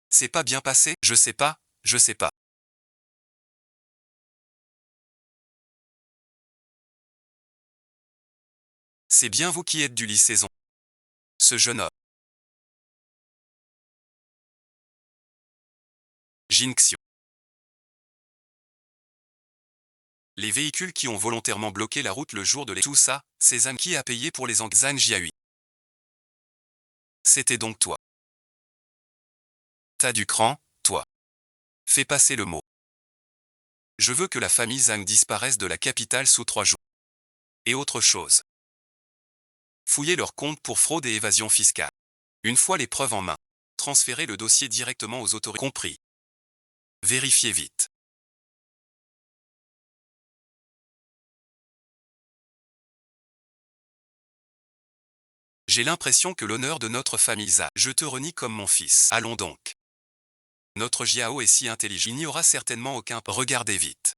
C'est pas bien passé? Je sais pas, je sais pas. C'est bien vous qui êtes du lycée Zhongnian. Ce jeune homme. Jinxiu. Les véhicules qui ont volontairement bloqué la route le jour de tout ça, c'est Zhang qui a payé pour les Zhang Jiahui. C'était donc toi. T'as du cran, toi. Fais passer le mot. Je veux que la famille Zhang disparaisse de la capitale sous 3 jours. Et autre chose. Fouillez leur compte pour fraude et évasion fiscale. Une fois les preuves en main, transférez le dossier directement aux autorités. Compris. Vérifiez vite. J'ai l'impression que l'honneur de notre famille Zhang. Je te renie comme mon fils. Allons donc. Notre Jiao est si intelligent. Il n'y aura certainement aucun... Regardez vite.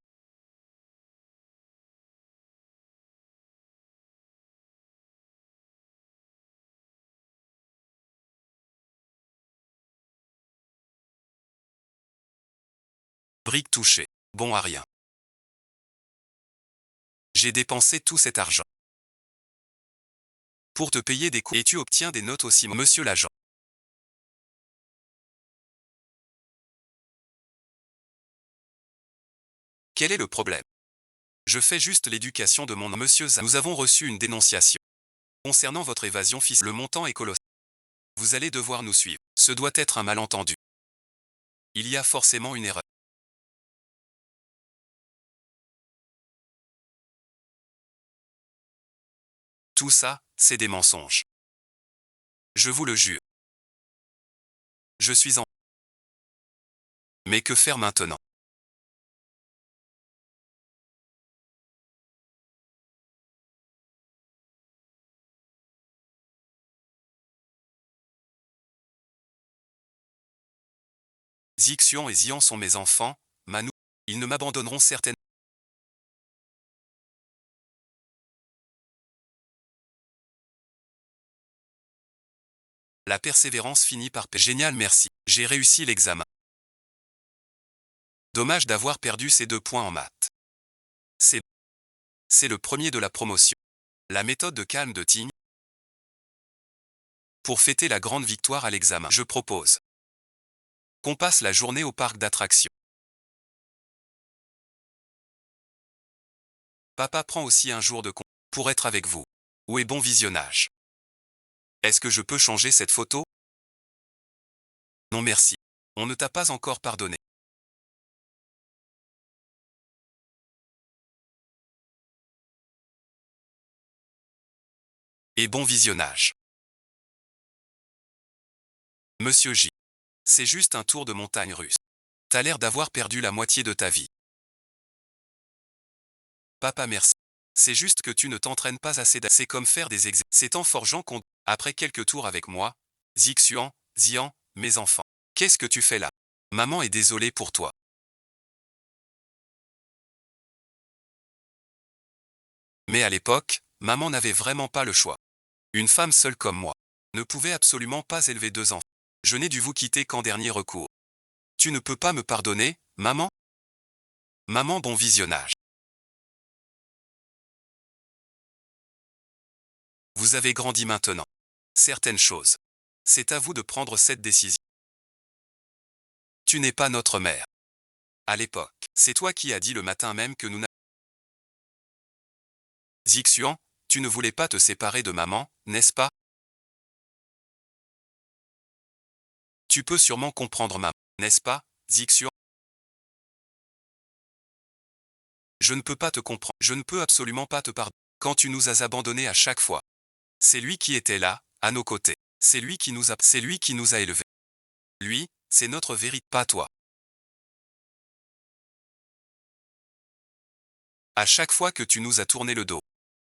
Brique touchée. Bon à rien. J'ai dépensé tout cet argent. Pour te payer des coûts. Et tu obtiens des notes aussi, monsieur l'agent. Quel est le problème? Je fais juste l'éducation de mon monsieur Zhang. Nous avons reçu une dénonciation. Concernant votre évasion fiscale, le montant est colossal. Vous allez devoir nous suivre. Ce doit être un malentendu. Il y a forcément une erreur. Tout ça, c'est des mensonges. Je vous le jure. Je suis en... Mais que faire maintenant? Zixian et Xian sont mes enfants, Manu. Ils ne m'abandonneront certainement. La persévérance finit par payer. Génial, merci. J'ai réussi l'examen. Dommage d'avoir perdu ces 2 points en maths. C'est le premier de la promotion. La méthode de calme de Ting. Pour fêter la grande victoire à l'examen, je propose qu'on passe la journée au parc d'attractions. Papa prend aussi un jour de congé pour être avec vous. Où est bon visionnage. Est-ce que je peux changer cette photo? Non merci. On ne t'a pas encore pardonné. Et bon visionnage. Monsieur J. C'est juste un tour de montagne russe. T'as l'air d'avoir perdu la moitié de ta vie. Papa merci. C'est juste que tu ne t'entraînes pas assez. C'est comme faire des exercices. C'est en forgeant qu'on... Après quelques tours avec moi, Zixian, Xian, mes enfants. Qu'est-ce que tu fais là? Maman est désolée pour toi. Mais à l'époque, maman n'avait vraiment pas le choix. Une femme seule comme moi ne pouvait absolument pas élever 2 enfants. Je n'ai dû vous quitter qu'en dernier recours. Tu ne peux pas me pardonner, maman? Maman, bon visionnage. Vous avez grandi maintenant. Certaines choses. C'est à vous de prendre cette décision. Tu n'es pas notre mère. À l'époque, c'est toi qui as dit le matin même que nous n'avons... Zixian, tu ne voulais pas te séparer de maman, n'est-ce pas? Tu peux sûrement comprendre maman, n'est-ce pas, Zixian? Je ne peux pas te comprendre. Je ne peux absolument pas te pardonner. Quand tu nous as abandonnés à chaque fois. C'est lui qui était là, à nos côtés. C'est lui qui nous a élevés. Lui, c'est notre vérité, pas toi. À chaque fois que tu nous as tourné le dos.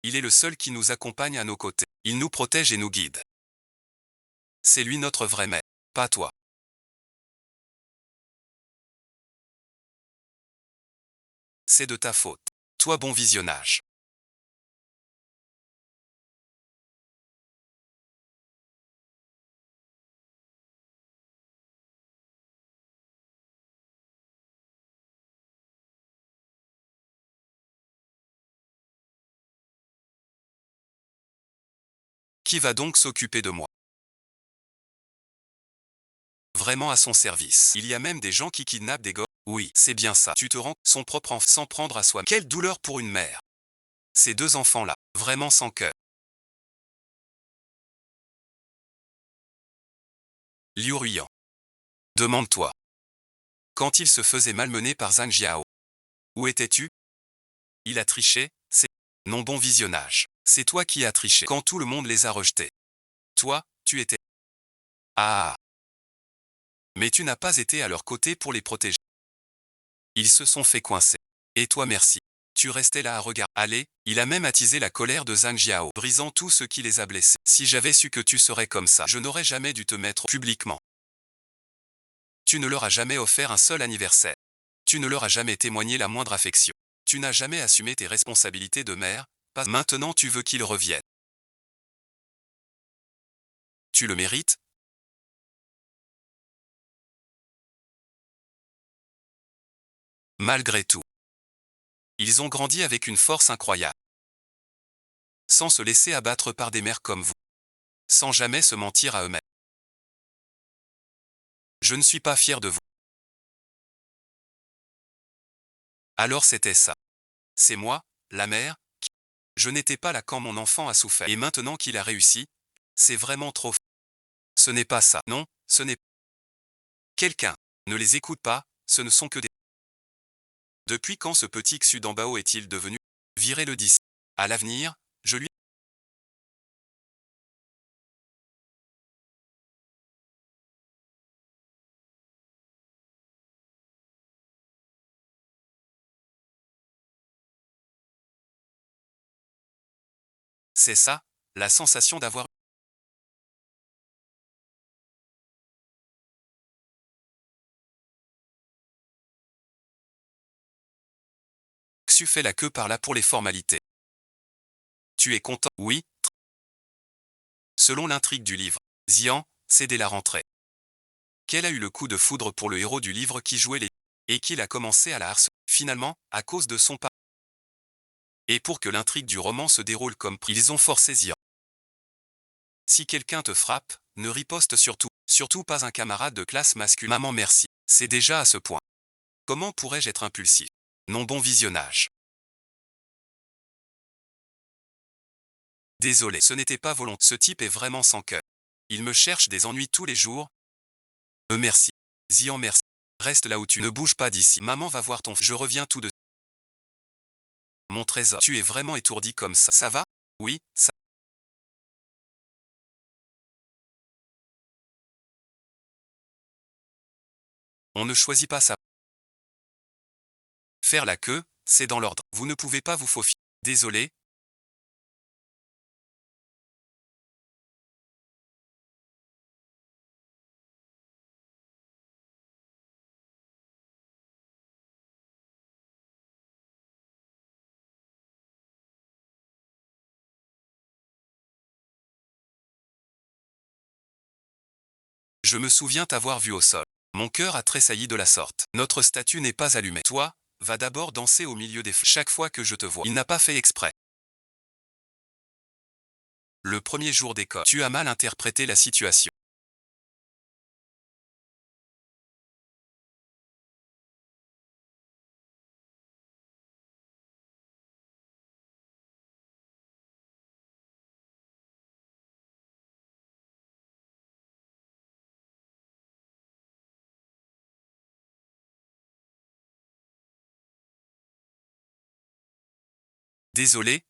Il est le seul qui nous accompagne à nos côtés. Il nous protège et nous guide. C'est lui notre vrai maître, pas toi. C'est de ta faute. Toi bon visionnage. Qui va donc s'occuper de moi? Vraiment à son service. Il y a même des gens qui kidnappent des gosses. Oui, c'est bien ça. Tu te rends son propre enfant sans prendre à soi. Quelle douleur pour une mère. Ces 2 enfants-là, vraiment sans cœur. Liu Ruyan. Demande-toi. Quand il se faisait malmener par Zhang Jiao. Où étais-tu? Il a triché, c'est... Non bon visionnage. C'est toi qui as triché quand tout le monde les a rejetés. Toi, tu étais... Ah. Mais tu n'as pas été à leur côté pour les protéger. Ils se sont fait coincer. Et toi merci. Tu restais là à regarder. Allez, il a même attisé la colère de Zhang Jiao, brisant tout ce qui les a blessés. Si j'avais su que tu serais comme ça, je n'aurais jamais dû te mettre publiquement. Tu ne leur as jamais offert un seul anniversaire. Tu ne leur as jamais témoigné la moindre affection. Tu n'as jamais assumé tes responsabilités de mère, pas maintenant tu veux qu'ils reviennent. Tu le mérites? Malgré tout. Ils ont grandi avec une force incroyable. Sans se laisser abattre par des mères comme vous. Sans jamais se mentir à eux-mêmes. Je ne suis pas fier de vous. Alors c'était ça. C'est moi, la mère, qui... Je n'étais pas là quand mon enfant a souffert. Et maintenant qu'il a réussi, c'est vraiment trop... Ce n'est pas ça. Non, ce n'est... Quelqu'un. Ne les écoute pas, ce ne sont que des... Depuis quand ce petit Xu d'Ambao est-il devenu... Virez-le d'ici. À l'avenir, je lui... C'est ça, la sensation d'avoir... su fait la queue par là pour les formalités. Tu es content? Oui. Selon l'intrigue du livre, Xian, c'est dès la rentrée qu'elle a eu le coup de foudre pour le héros du livre qui jouait les et qu'il a commencé à la harceler, finalement, à cause de son pas. Et pour que l'intrigue du roman se déroule comme prévu, ils ont forcé Xian. Si quelqu'un te frappe, ne riposte surtout pas un camarade de classe masculin. Maman merci, c'est déjà à ce point. Comment pourrais-je être impulsif? Non, bon visionnage. Désolé, ce n'était pas volontaire. Ce type est vraiment sans cœur. Il me cherche des ennuis tous les jours. Merci. Xian merci. Reste là où tu ne bouges pas d'ici. Maman va voir ton fils. Je reviens tout de suite. Mon trésor. Tu es vraiment étourdi comme ça. Ça va? Oui, ça. On ne choisit pas ça. Faire la queue, c'est dans l'ordre. Vous ne pouvez pas vous faufiler. Désolé. Je me souviens t'avoir vu au sol. Mon cœur a tressailli de la sorte. Notre statue n'est pas allumée. Toi, va d'abord danser au milieu des fleurs. Chaque fois que je te vois, il n'a pas fait exprès. Le premier jour d'école, tu as mal interprété la situation. Désolé,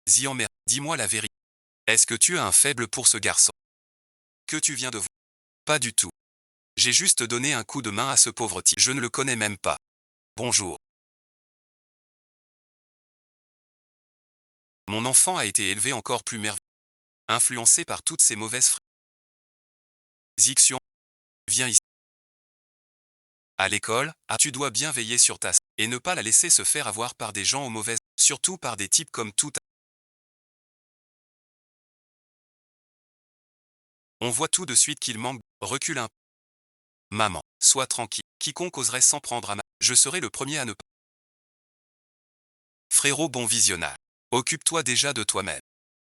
Xian merde, dis-moi la vérité. Est-ce que tu as un faible pour ce garçon que tu viens de voir? Pas du tout. J'ai juste donné un coup de main à ce pauvre type. Je ne le connais même pas. Bonjour. Mon enfant a été élevé encore plus merveilleux. Influencé par toutes ces mauvaises Zixion, viens ici. À l'école, tu dois bien veiller sur ta et ne pas la laisser se faire avoir par des gens aux mauvaises, surtout par des types comme tout. On voit tout de suite qu'il manque. Recule un peu. Maman, sois tranquille. Quiconque oserait s'en prendre à ma... Je serai le premier à ne pas. Frérot, bon visionnage. Occupe-toi déjà de toi-même.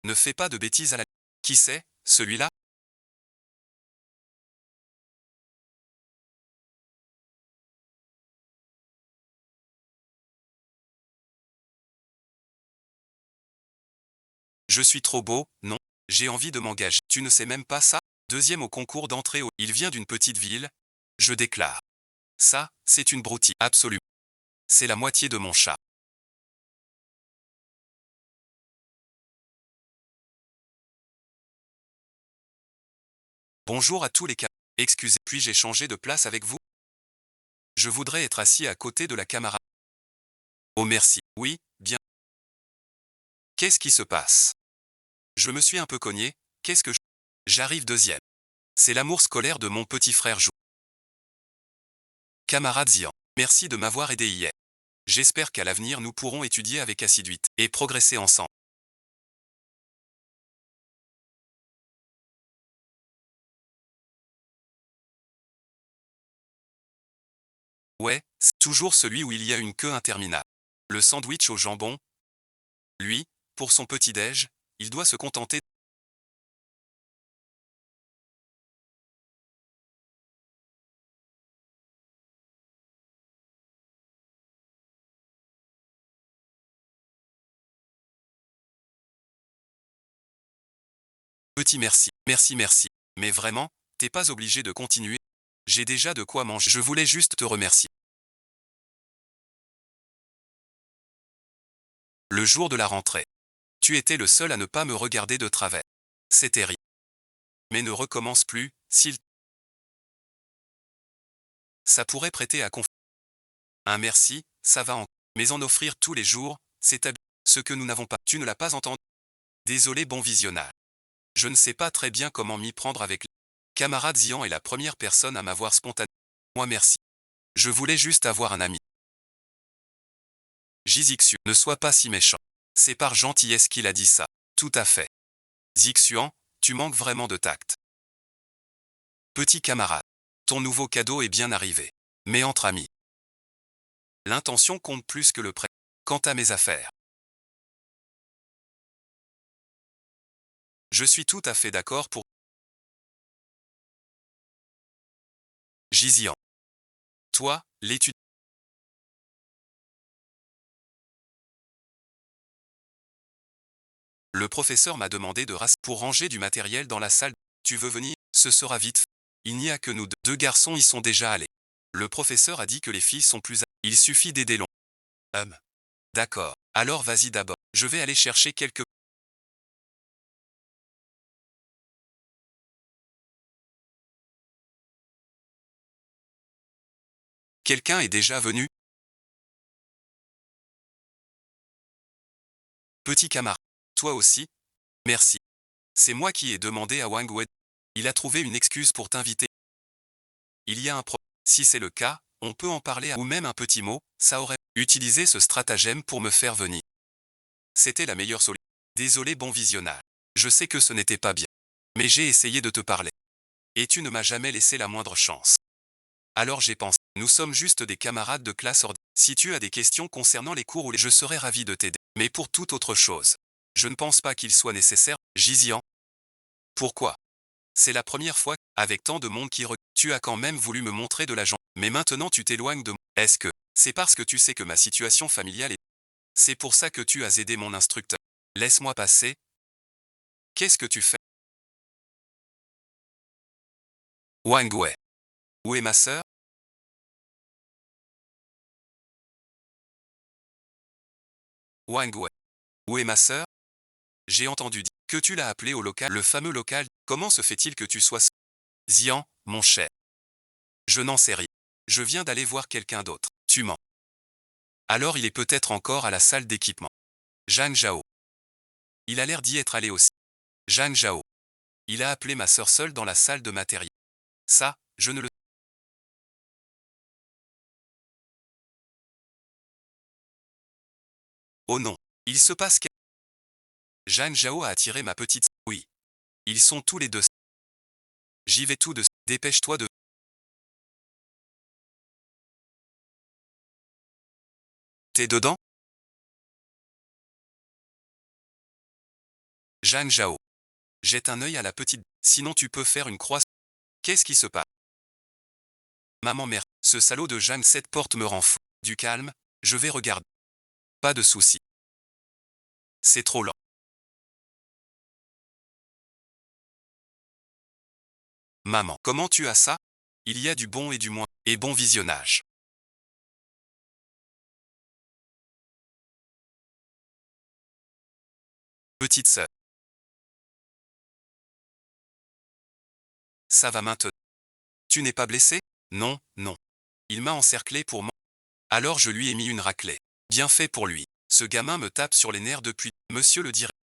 Ne fais pas de bêtises à la... Qui c'est, celui-là? Je suis trop beau, non? J'ai envie de m'engager. Tu ne sais même pas ça? Deuxième au concours d'entrée au... Il vient d'une petite ville. Je déclare. Ça, c'est une broutille. Absolument. C'est la moitié de mon chat. Bonjour à tous les cas. Excusez, puis-je échanger de place avec vous? Je voudrais être assis à côté de la camarade. Oh merci. Oui, bien. Qu'est-ce qui se passe? Je me suis un peu cogné. Qu'est-ce que je... J'arrive deuxième. C'est l'amour scolaire de mon petit frère Jou. Camarade Zian. Merci de m'avoir aidé hier. J'espère qu'à l'avenir nous pourrons étudier avec assiduité et progresser ensemble. Ouais, c'est toujours celui où il y a une queue interminable. Le sandwich au jambon. Lui, pour son petit-déj, il doit se contenter. Petit merci, merci, merci. Mais vraiment, t'es pas obligé de continuer. J'ai déjà de quoi manger. Je voulais juste te remercier. Le jour de la rentrée. Tu étais le seul à ne pas me regarder de travers. C'est terrible. Mais ne recommence plus, s'il... Ça pourrait prêter à conf... Un merci, ça va en... Mais en offrir tous les jours, c'est ce que nous n'avons pas. Tu ne l'as pas entendu. Désolé, bon visionnage. Je ne sais pas très bien comment m'y prendre avec... Camarade Zian est la première personne à m'avoir spontané. Moi merci. Je voulais juste avoir un ami. Jizixu, ne sois pas si méchant. C'est par gentillesse qu'il a dit ça. Tout à fait. Zixuan, tu manques vraiment de tact. Petit camarade, ton nouveau cadeau est bien arrivé. Mais entre amis, l'intention compte plus que le prêt. Quant à mes affaires, je suis tout à fait d'accord pour Gizian. Toi, l'étude. Le professeur m'a demandé de raser pour ranger du matériel dans la salle. Tu veux venir? Ce sera vite fait. Il n'y a que nous deux. Deux garçons y sont déjà allés. Le professeur a dit que les filles sont plus... Il suffit d'aider l'on. D'accord. Alors vas-y d'abord. Je vais aller chercher quelques... Quelqu'un est déjà venu? Petit camarade. Toi aussi? Merci. C'est moi qui ai demandé à Wang Wei. Il a trouvé une excuse pour t'inviter. Il y a un problème. Si c'est le cas, on peut en parler ou même un petit mot, ça aurait utilisé ce stratagème pour me faire venir. C'était la meilleure solution. Désolé bon visionnage. Je sais que ce n'était pas bien. Mais j'ai essayé de te parler. Et tu ne m'as jamais laissé la moindre chance. Alors j'ai pensé, nous sommes juste des camarades de classe ordinaire. Si tu as des questions concernant les cours ou les... Je serais ravi de t'aider. Mais pour toute autre chose, je ne pense pas qu'il soit nécessaire. Gizian. Pourquoi? C'est la première fois, avec tant de monde qui tu as quand même voulu me montrer de la gentillesse. Mais maintenant tu t'éloignes de moi. Est-ce que c'est parce que tu sais que ma situation familiale est... C'est pour ça que tu as aidé mon instructeur. Laisse-moi passer. Qu'est-ce que tu fais? Wang Wei. Où est ma sœur? Wang Wei. Où est ma sœur? J'ai entendu dire que tu l'as appelé au local, le fameux local. Comment se fait-il que tu sois... Zian, mon cher. Je n'en sais rien. Je viens d'aller voir quelqu'un d'autre. Tu mens. Alors il est peut-être encore à la salle d'équipement. Zhang Zhao. Il a l'air d'y être allé aussi. Zhang Zhao. Il a appelé ma sœur seule dans la salle de matériel. Ça, je ne le... Oh non. Il se passe que... Zhang Zhao a attiré ma petite... Oui. Ils sont tous les deux... J'y vais tout de... Dépêche-toi de... T'es dedans? Zhang Zhao. Jette un œil à la petite... Sinon tu peux faire une croix... Qu'est-ce qui se passe? Maman mère, ce salaud de Zhang, cette porte me rend fou. Du calme, je vais regarder. Pas de souci. C'est trop lent. Maman, comment tu as ça? Il y a du bon et du moins, et bon visionnage. Petite sœur. Ça va maintenant. Tu n'es pas blessé? Non, non. Il m'a encerclé pour moi. Alors je lui ai mis une raclée. Bien fait pour lui. Ce gamin me tape sur les nerfs depuis. Monsieur le directeur.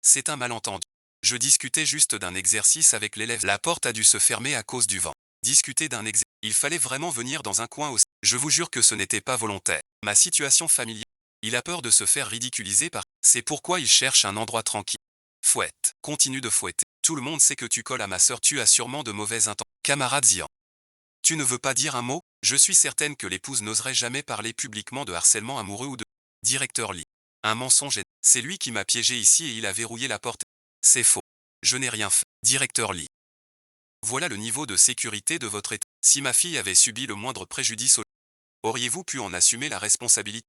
C'est un malentendu. Je discutais juste d'un exercice avec l'élève. La porte a dû se fermer à cause du vent. Discuter d'un exercice. Il fallait vraiment venir dans un coin aussi. Je vous jure que ce n'était pas volontaire. Ma situation familiale. Il a peur de se faire ridiculiser par... C'est pourquoi il cherche un endroit tranquille. Fouette. Continue de fouetter. Tout le monde sait que tu colles à ma sœur. Tu as sûrement de mauvaises intentions. Camarade Zian. Tu ne veux pas dire un mot? Je suis certaine que l'épouse n'oserait jamais parler publiquement de harcèlement amoureux ou de... Directeur Lee. Un mensonge. C'est lui qui m'a piégé ici et il a verrouillé la porte. C'est faux. Je n'ai rien fait. Directeur Lee. Voilà le niveau de sécurité de votre état. Si ma fille avait subi le moindre préjudice, auriez-vous pu en assumer la responsabilité?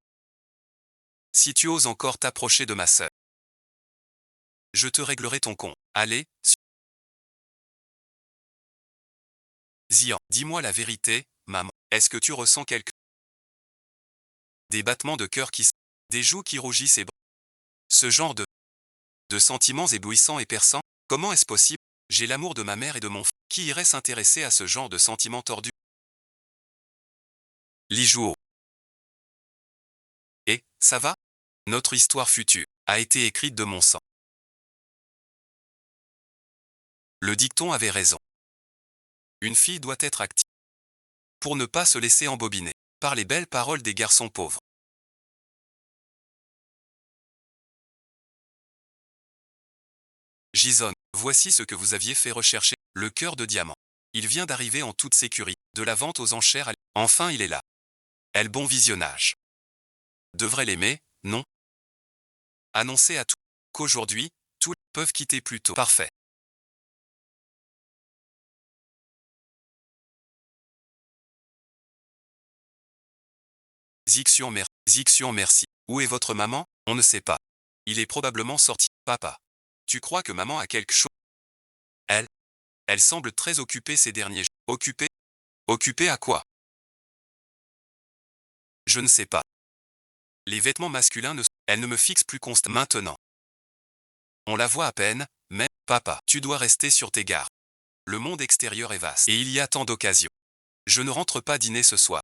Si tu oses encore t'approcher de ma sœur, je te réglerai ton compte. Allez, Zian, dis-moi la vérité, maman. Est-ce que tu ressens des battements de cœur des joues qui rougissent et ce genre de sentiments éblouissants et perçants? Comment est-ce possible? J'ai l'amour de ma mère et de mon frère. Qui irait s'intéresser à ce genre de sentiments tordus? Li Juo. Et, ça va? Notre histoire future a été écrite de mon sang. Le dicton avait raison. Une fille doit être active. pour ne pas se laisser embobiner par les belles paroles des garçons pauvres. Jason, voici ce que vous aviez fait rechercher, le cœur de diamant. Il vient d'arriver en toute sécurité, de la vente aux enchères Enfin il est là. Elle bon visionnage. Devrait l'aimer, non? Annoncer à tout qu'aujourd'hui, tous peuvent quitter plus tôt. Parfait. Zixion merci. Où est votre maman? On ne sait pas. Il est probablement sorti. Papa. Tu crois que maman a quelque chose? Elle. Elle semble très occupée ces derniers jours. Occupée? Occupée à quoi? Je ne sais pas. Les vêtements masculins ne... Elle ne me fixe plus constamment. Maintenant. On la voit à peine, mais, papa, tu dois rester sur tes gardes. Le monde extérieur est vaste. Et il y a tant d'occasions. Je ne rentre pas dîner ce soir.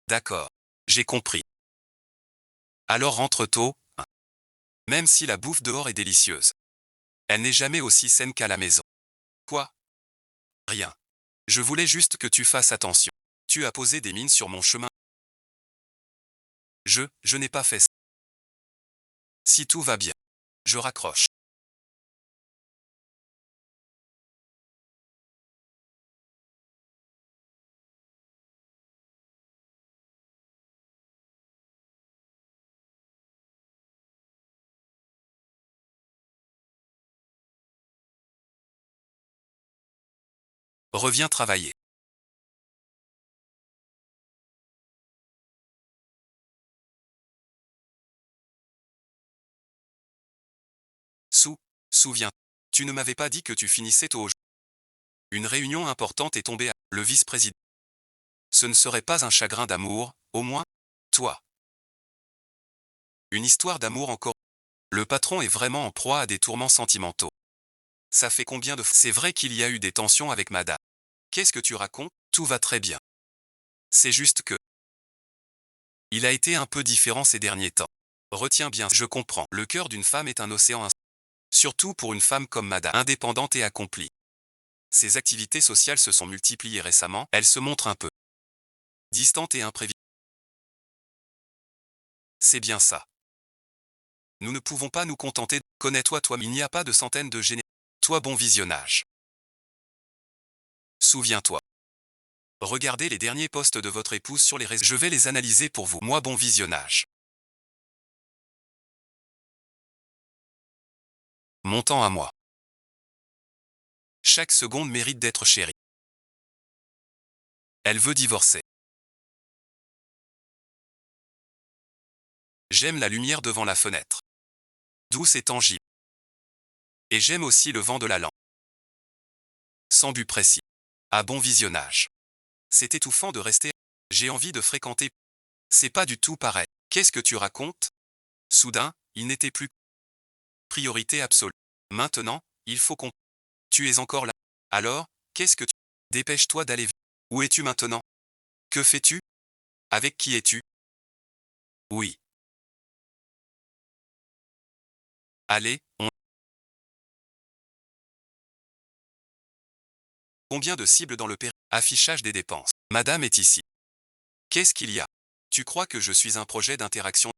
D'accord. J'ai compris. Alors rentre tôt, hein. Même si la bouffe dehors est délicieuse. Elle n'est jamais aussi saine qu'à la maison. Quoi? Rien. Je voulais juste que tu fasses attention. Tu as posé des mines sur mon chemin. Je n'ai pas fait ça. Si tout va bien. Je raccroche. Reviens travailler. Souviens. Tu ne m'avais pas dit que tu finissais tôt aujourd'hui. Une réunion importante est tombée à le vice-président. Ce ne serait pas un chagrin d'amour, au moins? Toi. Une histoire d'amour encore. Le patron est vraiment en proie à des tourments sentimentaux. Ça fait combien de... C'est vrai qu'il y a eu des tensions avec madame. Qu'est-ce que tu racontes? Tout va très bien. C'est juste que... Il a été un peu différent ces derniers temps. Retiens bien, je comprends. Le cœur d'une femme est un océan. Surtout pour une femme comme madame, indépendante et accomplie. Ses activités sociales se sont multipliées récemment, elle se montre un peu distante et imprévisible. C'est bien ça. Nous ne pouvons pas nous contenter. Connais-toi toi, il n'y a pas de centaines de géné... Toi bon visionnage. Souviens-toi. Regardez les derniers posts de votre épouse sur les réseaux. Je vais les analyser pour vous. Moi bon visionnage. Mon temps à moi. Chaque seconde mérite d'être chérie. Elle veut divorcer. J'aime la lumière devant la fenêtre. Douce et tangible. Et j'aime aussi le vent de la lampe. Sans but précis. À bon visionnage. C'est étouffant de rester. J'ai envie de fréquenter. C'est pas du tout pareil. Qu'est-ce que tu racontes? Soudain, il n'était plus priorité absolue. Maintenant, il faut qu'on... Tu es encore là. Alors, qu'est-ce que tu... Dépêche-toi d'aller... Où es-tu maintenant? Que fais-tu? Avec qui es-tu? Oui. Allez, on... Combien de cibles dans le affichage des dépenses? Madame est ici. Qu'est-ce qu'il y a? Tu crois que je suis un projet d'interaction?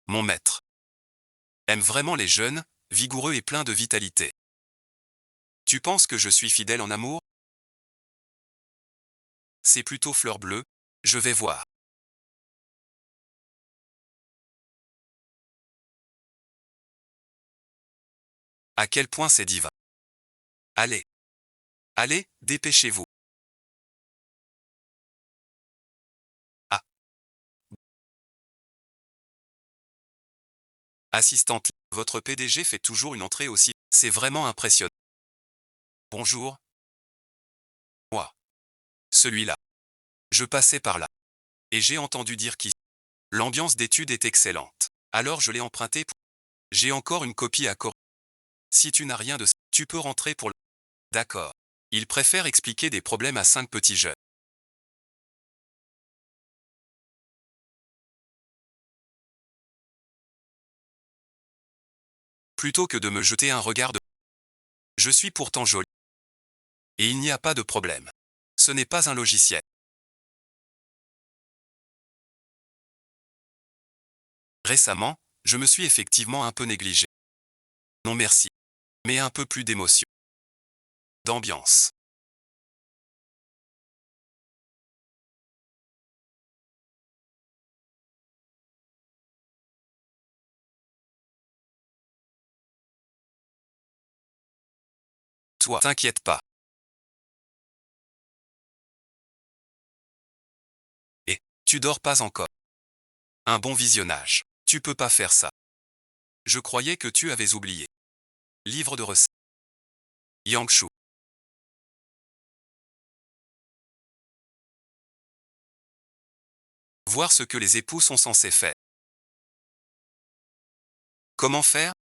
Mon maître aime vraiment les jeunes, vigoureux et plein de vitalité. Tu penses que je suis fidèle en amour? C'est plutôt fleur bleue. Je vais voir. À quel point c'est divin. Allez. Allez, dépêchez-vous. Ah. Assistante, votre PDG fait toujours une entrée aussi. C'est vraiment impressionnant. Bonjour. Moi. Celui-là. Je passais par là. Et j'ai entendu dire qu'ici, l'ambiance d'étude est excellente. Alors je l'ai emprunté pour... J'ai encore une copie à corriger. Si tu n'as rien de... Tu peux rentrer pour... D'accord. Il préfère expliquer des problèmes à 5 petits jeunes. Plutôt que de me jeter un regard de... Je suis pourtant jolie. Et il n'y a pas de problème. Ce n'est pas un logiciel. Récemment, je me suis effectivement un peu négligé. Non merci. Mais un peu plus d'émotion. D'ambiance. Toi, t'inquiète pas. Et, tu dors pas encore. Un bon visionnage. Tu peux pas faire ça. Je croyais que tu avais oublié. Livre de recettes. Yangshu. Voir ce que les époux sont censés faire. Comment faire?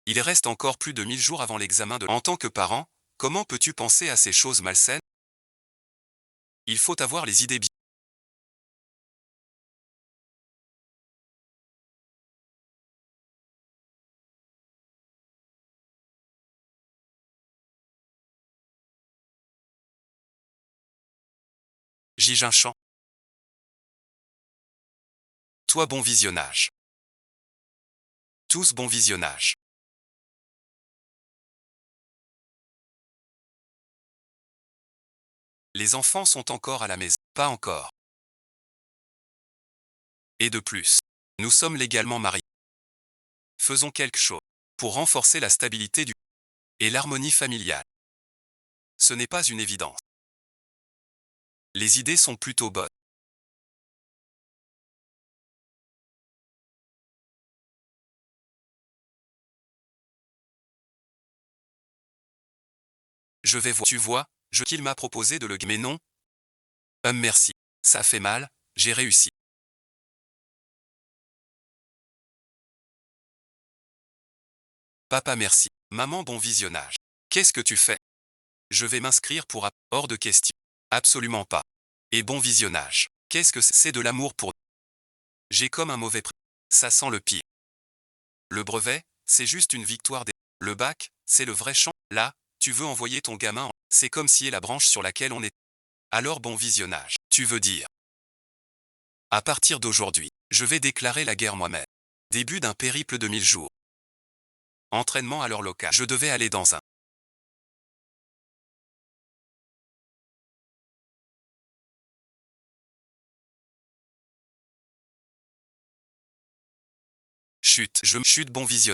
Il reste encore plus de 1000 jours avant l'examen de... En tant que parent, comment peux-tu penser à ces choses malsaines? Il faut avoir les idées bien. Jijinchan. Toi bon visionnage. Tous bon visionnage. Les enfants sont encore à la maison. Pas encore. Et de plus, nous sommes légalement mariés. Faisons quelque chose pour renforcer la stabilité du et l'harmonie familiale. Ce n'est pas une évidence. Les idées sont plutôt bonnes. Je vais voir. Tu vois, qu'il m'a proposé de le... Mais non. Merci. Ça fait mal, j'ai réussi. Papa merci. Maman bon visionnage. Qu'est-ce que tu fais? Je vais m'inscrire pour... Hors de question. Absolument pas. Et bon visionnage. Qu'est-ce que c'est de l'amour pour... J'ai comme un mauvais prix. Ça sent le pire. Le brevet, c'est juste une victoire des... Le bac, c'est le vrai champ. Là, tu veux envoyer ton gamin en... C'est comme si est la branche sur laquelle on est. Alors bon visionnage. Tu veux dire. À partir d'aujourd'hui, je vais déclarer la guerre moi-même. Début d'un périple de 1000 jours. Entraînement à l'heure locale. Je devais aller dans un... Chute, je chute bon visionnage.